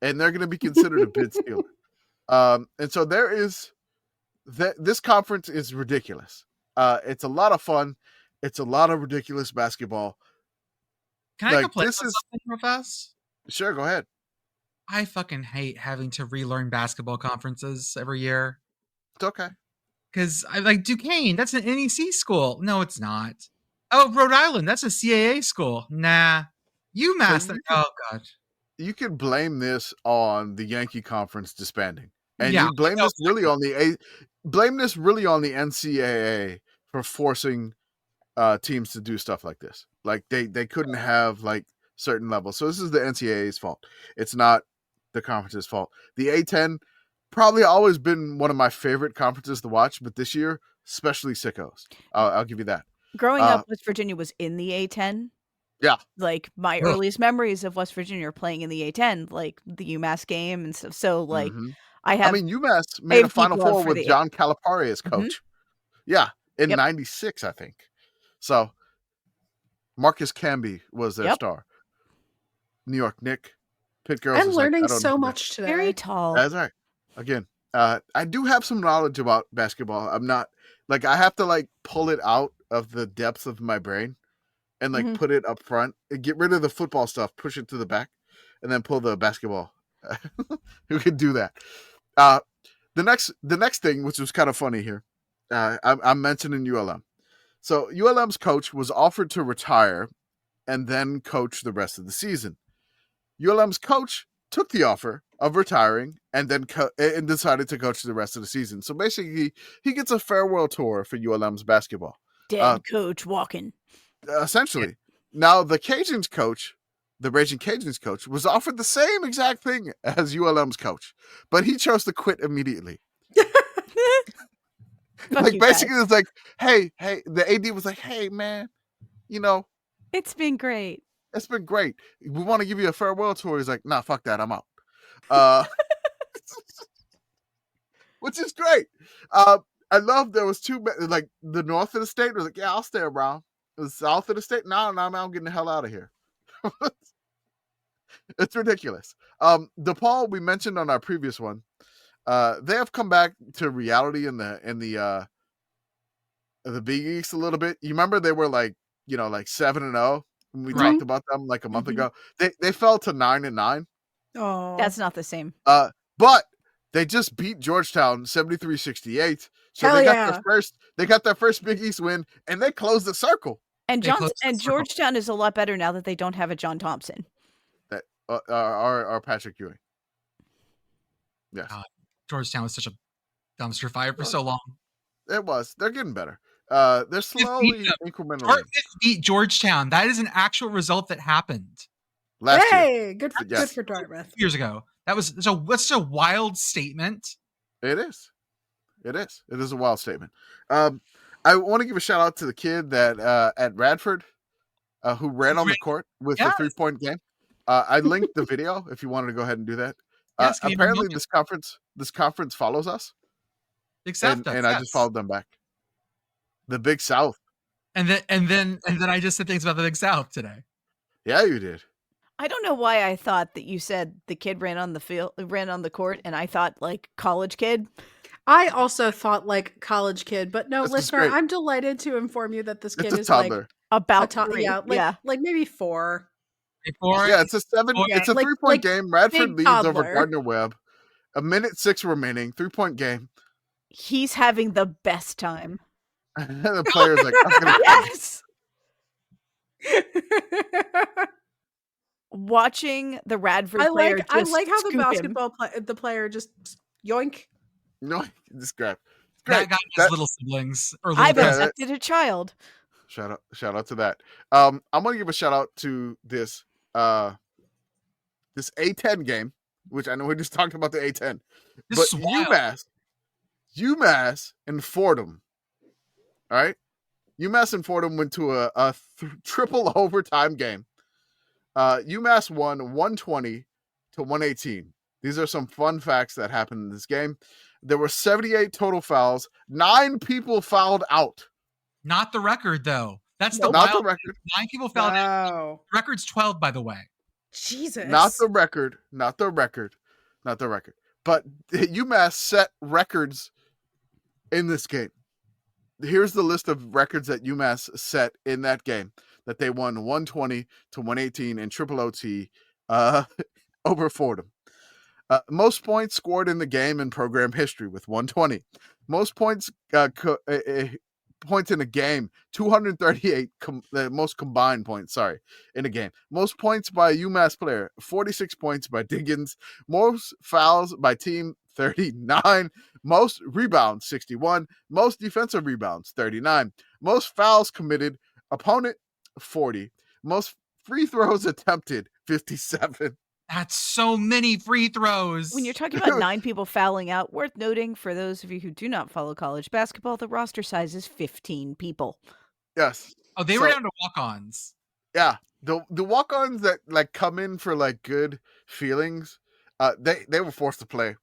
and they're going to be considered a bid stealer. And so there is this conference is ridiculous. It's a lot of fun. It's a lot of ridiculous basketball. Can I complain about something real fast? Sure, go ahead. I fucking hate having to relearn basketball conferences every year. It's okay. Because I like Duquesne, that's an NEC school. No, it's not. Oh, Rhode Island, that's a CAA school. Nah. UMass, oh god. You can blame this on the Yankee Conference disbanding. And you blame this really on the NCAA for forcing teams to do stuff like this. Like they couldn't have like certain levels. So this is the NCAA's fault. It's not the conference's fault. The A10 probably always been one of my favorite conferences to watch, but this year, especially Sickos. I'll give you that. Growing up, West Virginia was in the A10. Yeah. Like my earliest memories of West Virginia are playing in the A10, like the UMass game and stuff. So like UMass made a Final Four with John Calipari as coach. Yeah. In 96, I think. So Marcus Camby was their star. New York Nick. Pitt Girls. I'm learning so much today. Very tall. That's right. Again, I do have some knowledge about basketball. I'm not like I have to like pull it out of the depths of my brain and like put it up front and get rid of the football stuff, push it to the back, and then pull the basketball. Who could do that? The next thing, which was kind of funny here, I'm mentioning ULM. So ULM's coach was offered to retire and then coach the rest of the season. ULM's coach took the offer of retiring and then and decided to coach the rest of the season. So basically, he gets a farewell tour for ULM's basketball. Dead coach walking. Essentially. Now, the Cajuns coach, the Raging Cajuns coach, was offered the same exact thing as ULM's coach, but he chose to quit immediately. Like basically, it's like, hey, the AD was like, hey, man, it's been great. It's been great. We want to give you a farewell tour. He's like, nah, fuck that. I'm out. Which is great. I love there was two, like the north of the state was like, yeah, I'll stay around. The south of the state, no, I'm getting the hell out of here. It's ridiculous. DePaul, we mentioned on our previous one, they have come back to reality in the Big East a little bit. You remember they were like 7-0 when we talked about them like a month ago. They fell to 9-9. Oh, that's not the same. But they just beat Georgetown 73-68. So Hell they got their first Big East win, and they closed the circle. And Georgetown is a lot better now that they don't have a John Thompson. That our Patrick Ewing. Yes. Georgetown was such a dumpster fire for so long. It was. They're getting better. They're slowly, incrementally. Dartmouth beat Georgetown. That is an actual result that happened last year. Good for Dartmouth. Years ago. That's a wild statement. It is. It is a wild statement. I want to give a shout out to the kid that at Radford who ran on the court with the 3-point game. I linked the video if you wanted to go ahead and do that. Apparently, this conference follows us. Big South and I just followed them back. The Big South. And then I just said things about the Big South today. Yeah, you did. I don't know why I thought that you said the kid ran on the court, and I thought like college kid. I also thought like college kid, but no, listener, I'm delighted to inform you that this kid is toddler. Like about like maybe 4. Yeah, it's a 7. It's a 3-point game. Radford leads over Gardner Webb. 1:06 remaining. 3-point game. He's having the best time. The player's like, yes. Watching the Radford I player like just how the scoop him. basketball the player just yoink. No, this grab. It's That great. guy has little siblings or little I've Yeah, cousins. abducted a child. Shout out to that. I'm gonna give a shout out to this this A10 game, which I know we just talked about the A10, This but is wild. UMass and Fordham. All right, UMass and Fordham went to a triple overtime game. UMass won 120 to 118. These are some fun facts that happened in this game. There were 78 total fouls. 9 people fouled out. Not the record, though. That's Nope. the Not wild. the record. 9 people fouled out. Wow. Record's 12, by the way. Jesus. Not the record. Not the record. Not the record. But UMass set records in this game. Here's the list of records that UMass set in that game. That they won 120 to 118 in Triple OT over Fordham. Most points scored in the game in program history with 120. Most points points in a game, 238 most combined points, in a game. Most points by a UMass player, 46 points by Diggins. Most fouls by team, 39. Most rebounds, 61. Most defensive rebounds, 39. Most fouls committed, opponent, 40. Most free throws attempted, 57. That's so many free throws. When you're talking about 9 people fouling out, worth noting for those of you who do not follow college basketball, the roster size is 15 people. Yes. Oh, they were down to walk-ons. Yeah. The walk-ons that like come in for like good feelings, they were forced to play.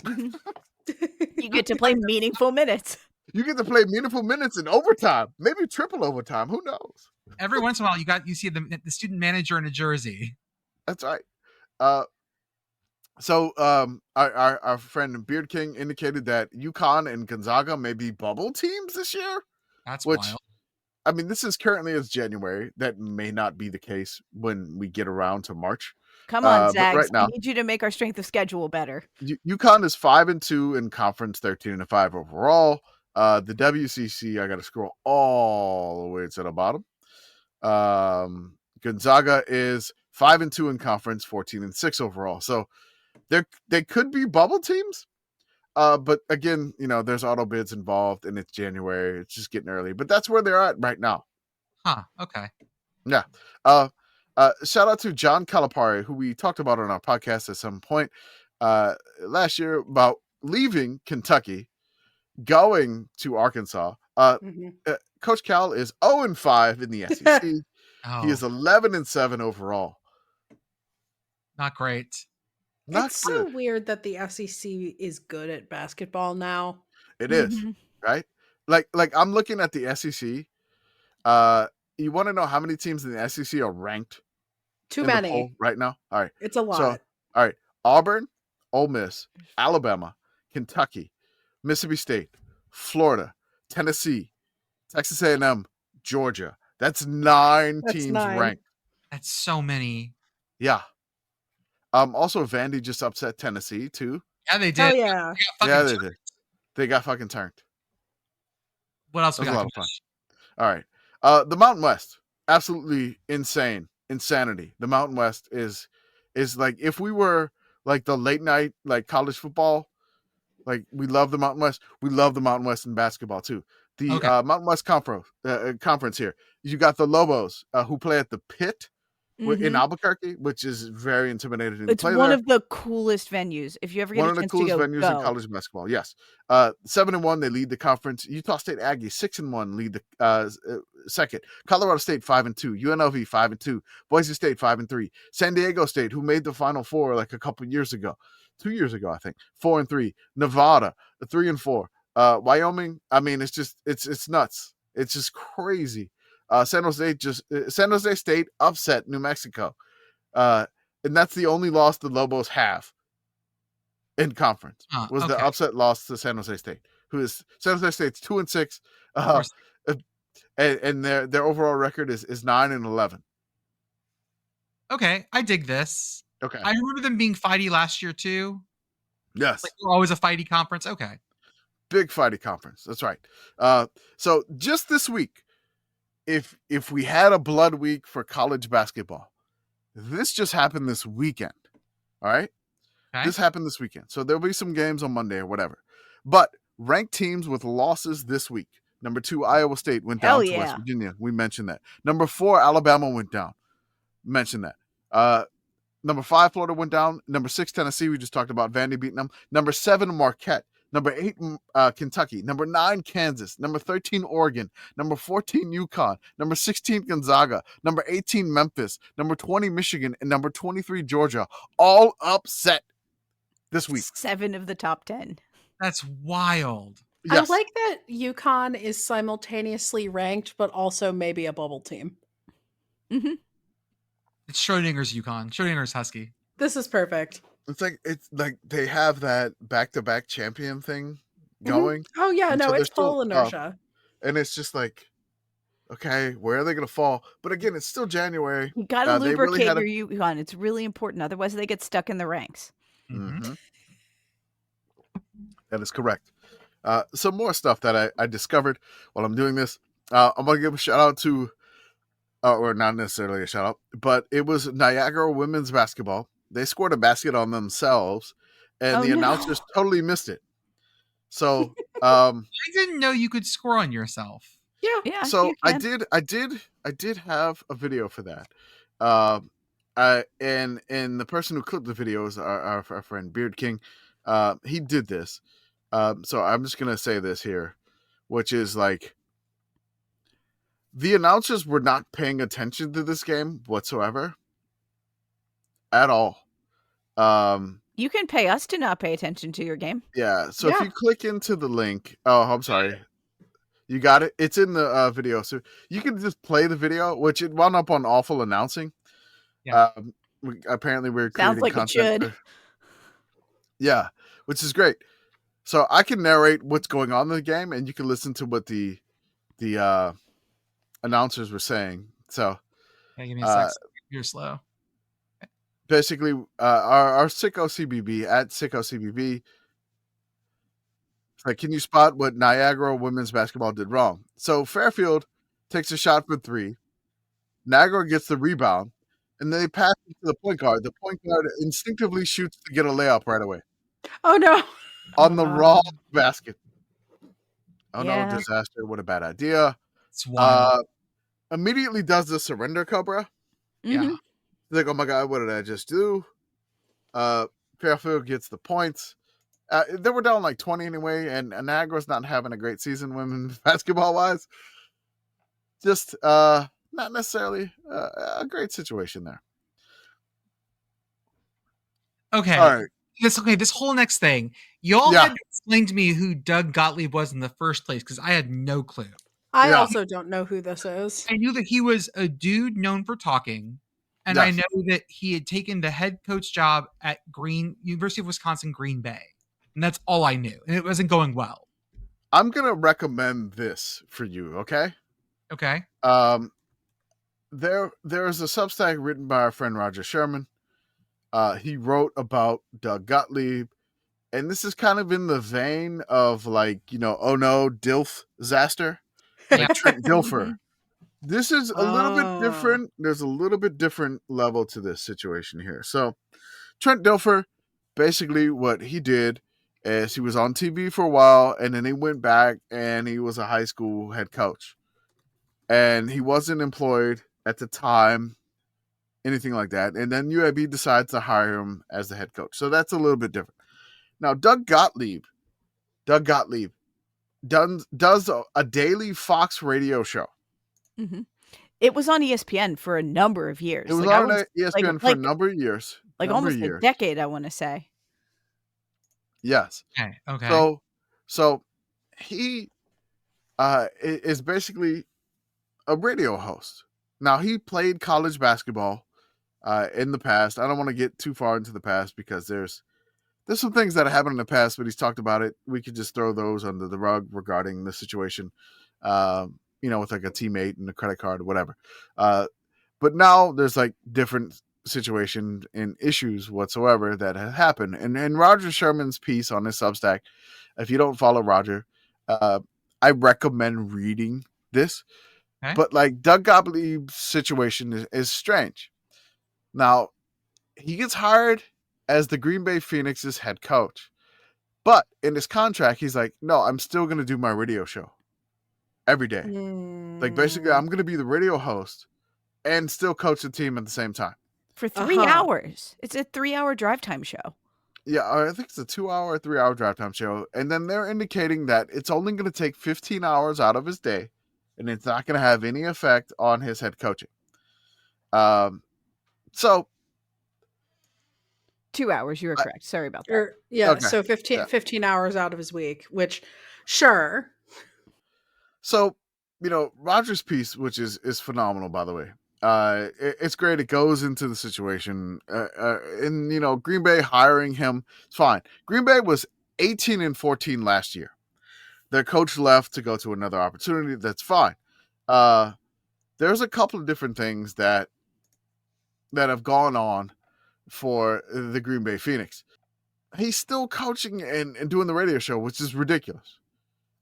You get to play meaningful minutes. You get to play meaningful minutes in overtime, maybe triple overtime. Who knows? Every once in a while, you see the student manager in a jersey. That's right. So our friend Beard King indicated that UConn and Gonzaga may be bubble teams this year. That's which, wild. I mean, this is currently as January. That may not be the case when we get around to March. Come on, but Zags. right now, we need you to make our strength of schedule better. UConn is 5-2 in conference, 13-5 overall. The WCC, I got to scroll all the way to the bottom. Gonzaga is 5-2 in conference, 14-6 overall. So they could be bubble teams. But again, there's auto bids involved and it's January. It's just getting early, but that's where they're at right now. Huh. Okay. Yeah. Shout out to John Calipari, who we talked about on our podcast at some point last year about leaving Kentucky, going to Arkansas. Coach Cal is 0-5 in the SEC. Oh, He is 11-7 overall. not great. It's so weird that the SEC is good at basketball now. It is, right? Like I'm looking at the SEC. You want to know how many teams in the SEC are ranked? Too many poll right now. All right, it's a lot. So, all right, Auburn, Ole Miss, Alabama, Kentucky, Mississippi State, Florida, Tennessee, Texas A&M, Georgia. That's 9 teams 9. ranked. That's so many. Yeah. Also, Vandy just upset Tennessee too. Yeah, they did. Oh yeah. Yeah, they did. They got fucking turned. What else That we was a got? lot of fun. All right. The Mountain West, absolutely insanity. The Mountain West is like, if we were like the late night like college football, like we love the Mountain West. We love the Mountain West in basketball too. The Mountain West conference here. You got the Lobos who play at the Pitt in Albuquerque, which is very intimidating. It's one of the coolest venues. If you ever get one a of the chance coolest to go, venues in college basketball. Yes, 7-1, they lead the conference. Utah State Aggies 6-1, lead the second. Colorado State 5-2, UNLV 5-2, Boise State 5-3, San Diego State, who made the Final Four like a couple years ago, 2 years ago, I think, 4-3. Nevada 3-4. Wyoming. I mean, it's nuts. It's just crazy. San Jose State upset New Mexico. And that's the only loss the Lobos have in conference. Was the upset loss to San Jose State, who is San Jose State's 2-6. And their overall record is 9-11. Okay, I dig this. Okay. I remember them being fighty last year too. Yes. Like we're always a fighty conference. Okay. Big fighty conference. That's right. So just this week, if we had a blood week for college basketball, this just happened this weekend. All right. Okay. This happened this weekend. So there'll be some games on Monday or whatever. But ranked teams with losses this week. Number 2, Iowa State went Hell down to yeah. West Virginia. We mentioned that. Number 4, Alabama went down. Mentioned that. Number 5, Florida went down. Number 6, Tennessee. We just talked about Vandy beating them. Number 7, Marquette. Number 8, Kentucky. Number 9, Kansas. Number 13, Oregon. Number 14, UConn. Number 16, Gonzaga. Number 18, Memphis. Number 20, Michigan. And number 23, Georgia. All upset this week. 7 of the top 10. That's wild. Yes. I like that UConn is simultaneously ranked, but also maybe a bubble team. Mm-hmm. It's Schrodinger's UConn. Schrodinger's Husky. This is perfect. It's like they have that back-to-back champion thing going. Oh yeah, And no, so they're it's still poll up. inertia. And it's just like, okay, where are they going to fall? But again, it's still January. You got to They really lubricate had a- your UConn. It's really important. Otherwise, they get stuck in the ranks. Mhm. Mhm. That is correct. Some more stuff that I discovered while I'm doing this. I'm going to give a shout out to, or not necessarily a shout out, but it was Niagara women's basketball. They scored a basket on themselves, and Oh, the no. announcers totally missed it. So, I I didn't know you could score on yourself. Yeah. so you I can. did have a video for that. And the person who clipped the video is our friend Beard King. He did this. So I'm just gonna say this here, which is like the announcers were not paying attention to this game whatsoever at all. You can pay us to not pay attention to your game. Yeah. So if Yeah. you click into the link, oh, I'm sorry. You got it. It's in the video, so you can just play the video, which it wound up on awful announcing. Yeah. Apparently, we're Sounds creating like it content. should. Yeah, which is great. So I can narrate what's going on in the game, and you can listen to what the announcers were saying. So Yeah, give me a sec. You're slow. basically, our Sicko CBB at Sicko CBB. Like, can you spot what Niagara women's basketball did wrong? So Fairfield takes a shot for 3. Niagara gets the rebound, and they pass it to the point guard. The point guard instinctively shoots to get a layup right away Oh no. on the wrong basket. Oh Yeah. no, disaster. What a bad idea. It's wild. Immediately does the surrender Cobra. Yeah. Mhm. Like, oh my God, what did I just do? Fairfield gets the points. They were down like 20 anyway, and Niagara's not having a great season women's basketball wise. Just not necessarily a great situation there. Okay. All right. This whole next thing, y'all Yeah. had to explain to me who Doug Gottlieb was in the first place because I had no clue. I Yeah. also don't know who this is. I knew that he was a dude known for talking, and I Yes. know that he had taken the head coach job at University of Wisconsin Green Bay, and that's all I knew, and it wasn't going well. I'm gonna recommend this for you, okay? Okay. There is a Substack written by our friend Roger Sherman. He wrote about Doug Gottlieb, and this is kind of in the vein of like, oh no, Dilf Zaster, like Trent Dilfer. This is a little bit different. There's a little bit different level to this situation here. So Trent Dilfer, basically what he did is he was on TV for a while, and then he went back and he was a high school head coach. And he wasn't employed at the time, anything like that. And then UAB decides to hire him as the head coach. So that's a little bit different. Now, Doug Gottlieb does a daily Fox radio show. Mhm. It was on ESPN for a number of years. It was Like, I on wanna- ESPN for a number of years. like Number of almost a years. decade, I want to say. Yes. Okay. So he is basically a radio host. Now, he played college basketball in the past. I don't want to get too far into the past because there's some things that happened in the past, but he's talked about it. We could just throw those under the rug regarding the situation, with like a teammate and a credit card or whatever. But now there's like different situations and issues whatsoever that have happened. And Roger Sherman's piece on his Substack, if you don't follow Roger, I recommend reading this. Okay. But like Doug Gottlieb's situation is strange. Now, he gets hired as the Green Bay Phoenix's head coach. But in his contract, he's like, no, I'm still going to do my radio show every day. Like, basically, I'm going to be the radio host and still coach the team at the same time. For 3 hours. It's a 3-hour drive time show. Yeah, I think it's a 2-hour, 3-hour drive time show. And then they're indicating that it's only going to take 15 hours out of his day, and it's not going to have any effect on his head coaching. So 2 hours, you were correct. Sorry about that. Yeah, Okay. so 15 hours out of his week, which, sure. So, Roger's piece, which is phenomenal, by the way. It's great. It goes into the situation. And, Green Bay hiring him, it's fine. Green Bay was 18-14 last year. Their coach left to go to another opportunity. That's fine. There's a couple of different things that have gone on for the Green Bay Phoenix. He's still coaching and doing the radio show, which is ridiculous.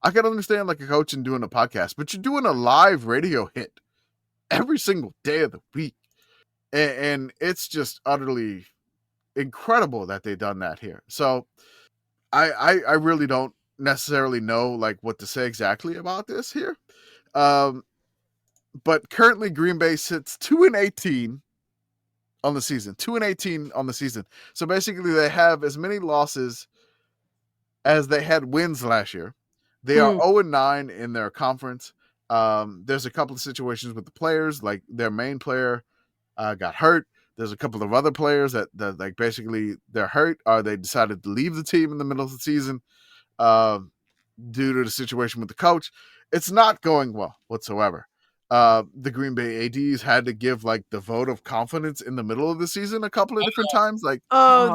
I can understand like a coach and doing a podcast, but you're doing a live radio hit every single day of the week. And it's just utterly incredible that they've done that here. So I really don't necessarily know like what to say exactly about this here. But currently Green Bay sits 2-18 on the season. 2-18 on the season. So basically they have as many losses as they had wins last year. They are 0-9 in their conference. There's a couple of situations with the players, like their main player got hurt. There's a couple of other players that like basically they're hurt or they decided to leave the team in the middle of the season due to the situation with the coach. It's not going well whatsoever. The Green Bay ADs had to give like the vote of confidence in the middle of the season a couple of different times. Like,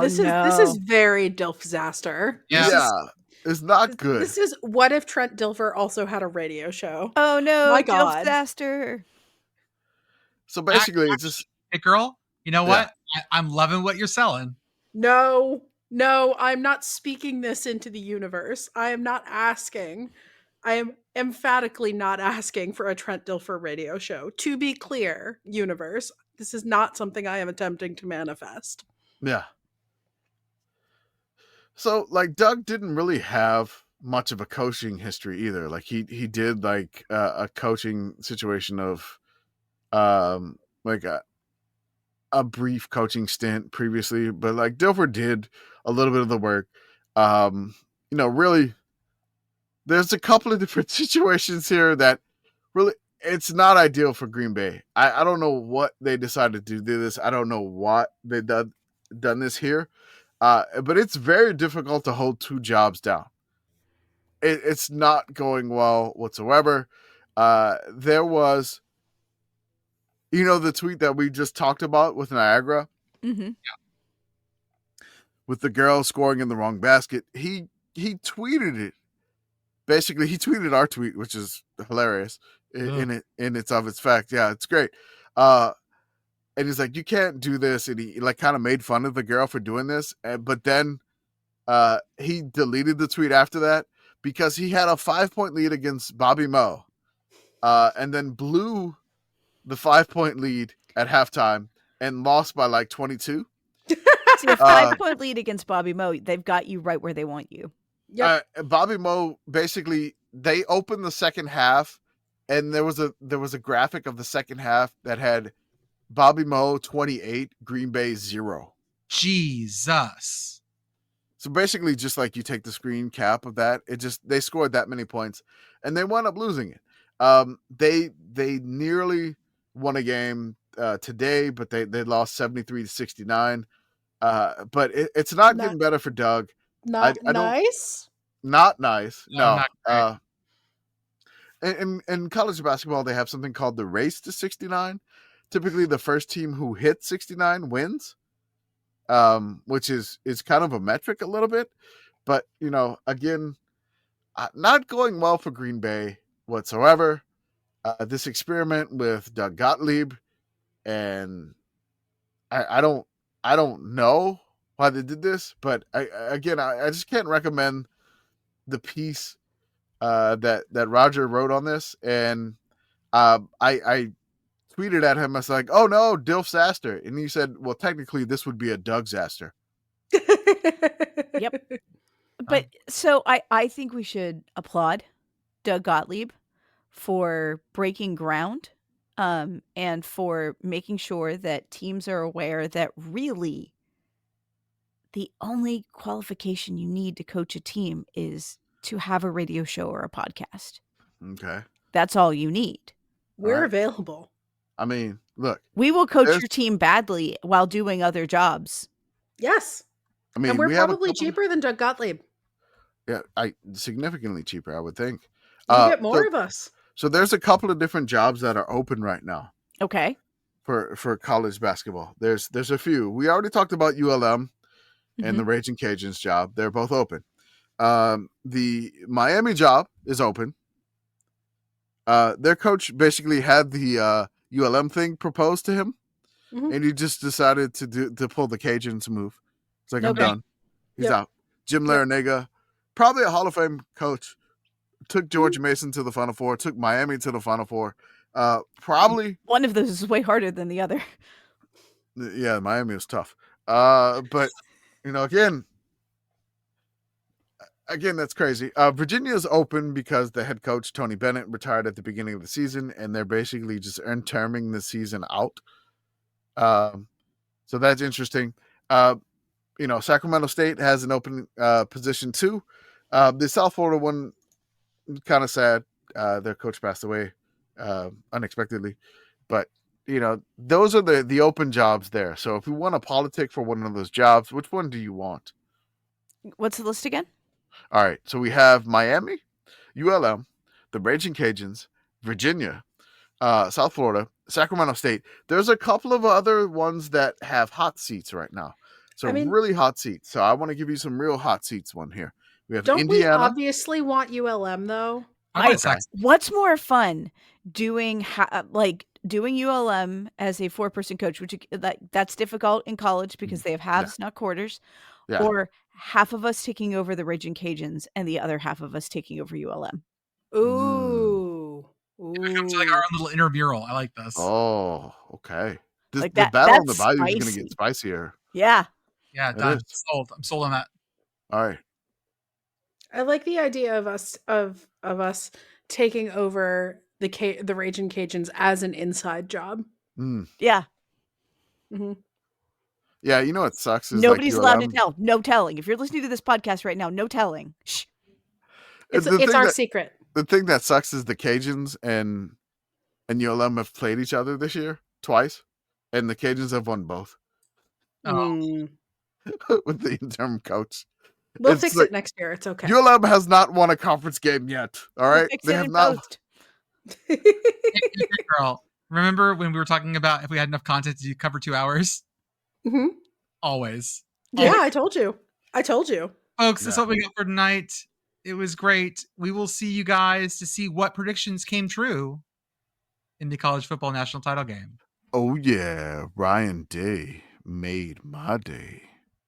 this is very Dilfzaster. Yeah. It's not good. This is what if Trent Dilfer also had a radio show? Oh no, My God. disaster. So basically, it's just Hey, girl, you know what? I'm loving what you're selling. No, I'm not speaking this into the universe. I am not asking. I am emphatically not asking for a Trent Dilfer radio show. To be clear, universe, this is not something I am attempting to manifest. Yeah. So, like, Doug didn't really have much of a coaching history either. Like, he did, like, a coaching situation of, like, a brief coaching stint previously. But, like, Dilfer did a little bit of the work. Really, there's a couple of different situations here that really, it's not ideal for Green Bay. I don't know what they decided to do this. I don't know what they done this here. But it's very difficult to hold two jobs down. It's not going well whatsoever. There was, the tweet that we just talked about with Niagara, with the girl scoring in the wrong basket. He tweeted it. Basically, he tweeted our tweet, which is hilarious in its of its fact. Yeah, it's great. And he's like, you can't do this. And he like kind of made fun of the girl for doing this. But then he deleted the tweet after that because he had a 5-point lead against Bobby Moe and then blew the 5-point lead at halftime and lost by like 22. See, a 5-point lead against Bobby Moe, they've got you right where they want you. Yep. Bobby Moe, basically, they opened the second half and there was a graphic of the second half that had Bobby Moe 28, Green Bay 0. Jesus. So basically, just like you take the screen cap of that, they scored that many points, and they wound up losing it. They nearly won a game today, but they lost 73-69. But it's not getting better for Doug. Not nice. Not nice. No. Not in college basketball, they have something called the race to 69. Typically, the first team who hits 69 wins, which is kind of a metric a little bit. But, again, not going well for Green Bay whatsoever. This experiment with Doug Gottlieb, and I don't know why they did this, but I just can't recommend the piece that Roger wrote on this, and I tweeted at him. I was like, "Oh no, Dilf-Saster," and he said, "Well, technically, this would be a Doug-Saster." Yep. But so I think we should applaud Doug Gottlieb for breaking ground, and for making sure that teams are aware that really the only qualification you need to coach a team is to have a radio show or a podcast. Okay. That's all you need. We're Alright. available. I mean, look. We will coach There's- your team badly while doing other jobs. Yes. I mean, And we're we have a probably couple- cheaper than Doug Gottlieb. Yeah, significantly cheaper, I would think. You get more so, of us. So there's a couple of different jobs that are open right now Okay. for college basketball. There's a few. We already talked about ULM and Mhm. the Raging Cajuns job. They're both open. The Miami job is open. Their coach basically had the ULM thing proposed to him, Mhm. and he just decided to pull the Cajuns move. It's like, I'm Okay. done. He's Yep. out. Jim Yep. Larrañaga, probably a Hall of Fame coach, took George Mason to the Final Four, took Miami to the Final Four. Probably, One of those is way harder than the other. yeah, Miami was tough. But again, that's crazy. Virginia's open because the head coach Tony Bennett retired at the beginning of the season, and they're basically just terming the season out. So that's interesting. Sacramento State has an open position too. The South Florida one, kind of sad. Their coach passed away unexpectedly, but those are the open jobs there. So if you want to politic for one of those jobs, which one do you want? What's the list again? All right, so we have Miami, ULM, the Raging Cajuns, Virginia, South Florida, Sacramento State. There's a couple of other ones that have hot seats right now. So really hot seats. So I want to give you some real hot seats one here. We have Don't Indiana. we obviously want ULM though? What's more fun, doing doing ULM as a 4-person coach, which that's difficult in college because they have halves, not quarters, or half of us taking over the Raging Cajuns and the other half of us taking over ULM. Ooh. It's like our own little intramural. I like this. Oh, okay. The that- battle on the that's bayou is going to spicy. get spicier. Yeah. Yeah, It done. is. Sold. I'm sold on that. All right. I like the idea of us taking over the Raging Cajuns as an inside job. Yeah. Mhm. Yeah, you know what sucks is Nobody's allowed to ULM tell. No telling. If you're listening to this podcast right now, no telling. Shh. It's the thing our that- secret. The thing that sucks is the Cajuns and ULM have played each other this year twice, and the Cajuns have won both Mm. with the interim coach. We'll It's fix like- it next year. It's okay. ULM has not won a conference game yet. All right, Fix they it have in not. post. Hey, girl, remember when we were talking about if we had enough content to cover 2 hours? Mhm. Always. Yeah, I told you. Folks, that's Yeah. what we got for tonight. It was great. We will see you guys to see what predictions came true in the college football national title game. Oh yeah, Ryan Day made my day.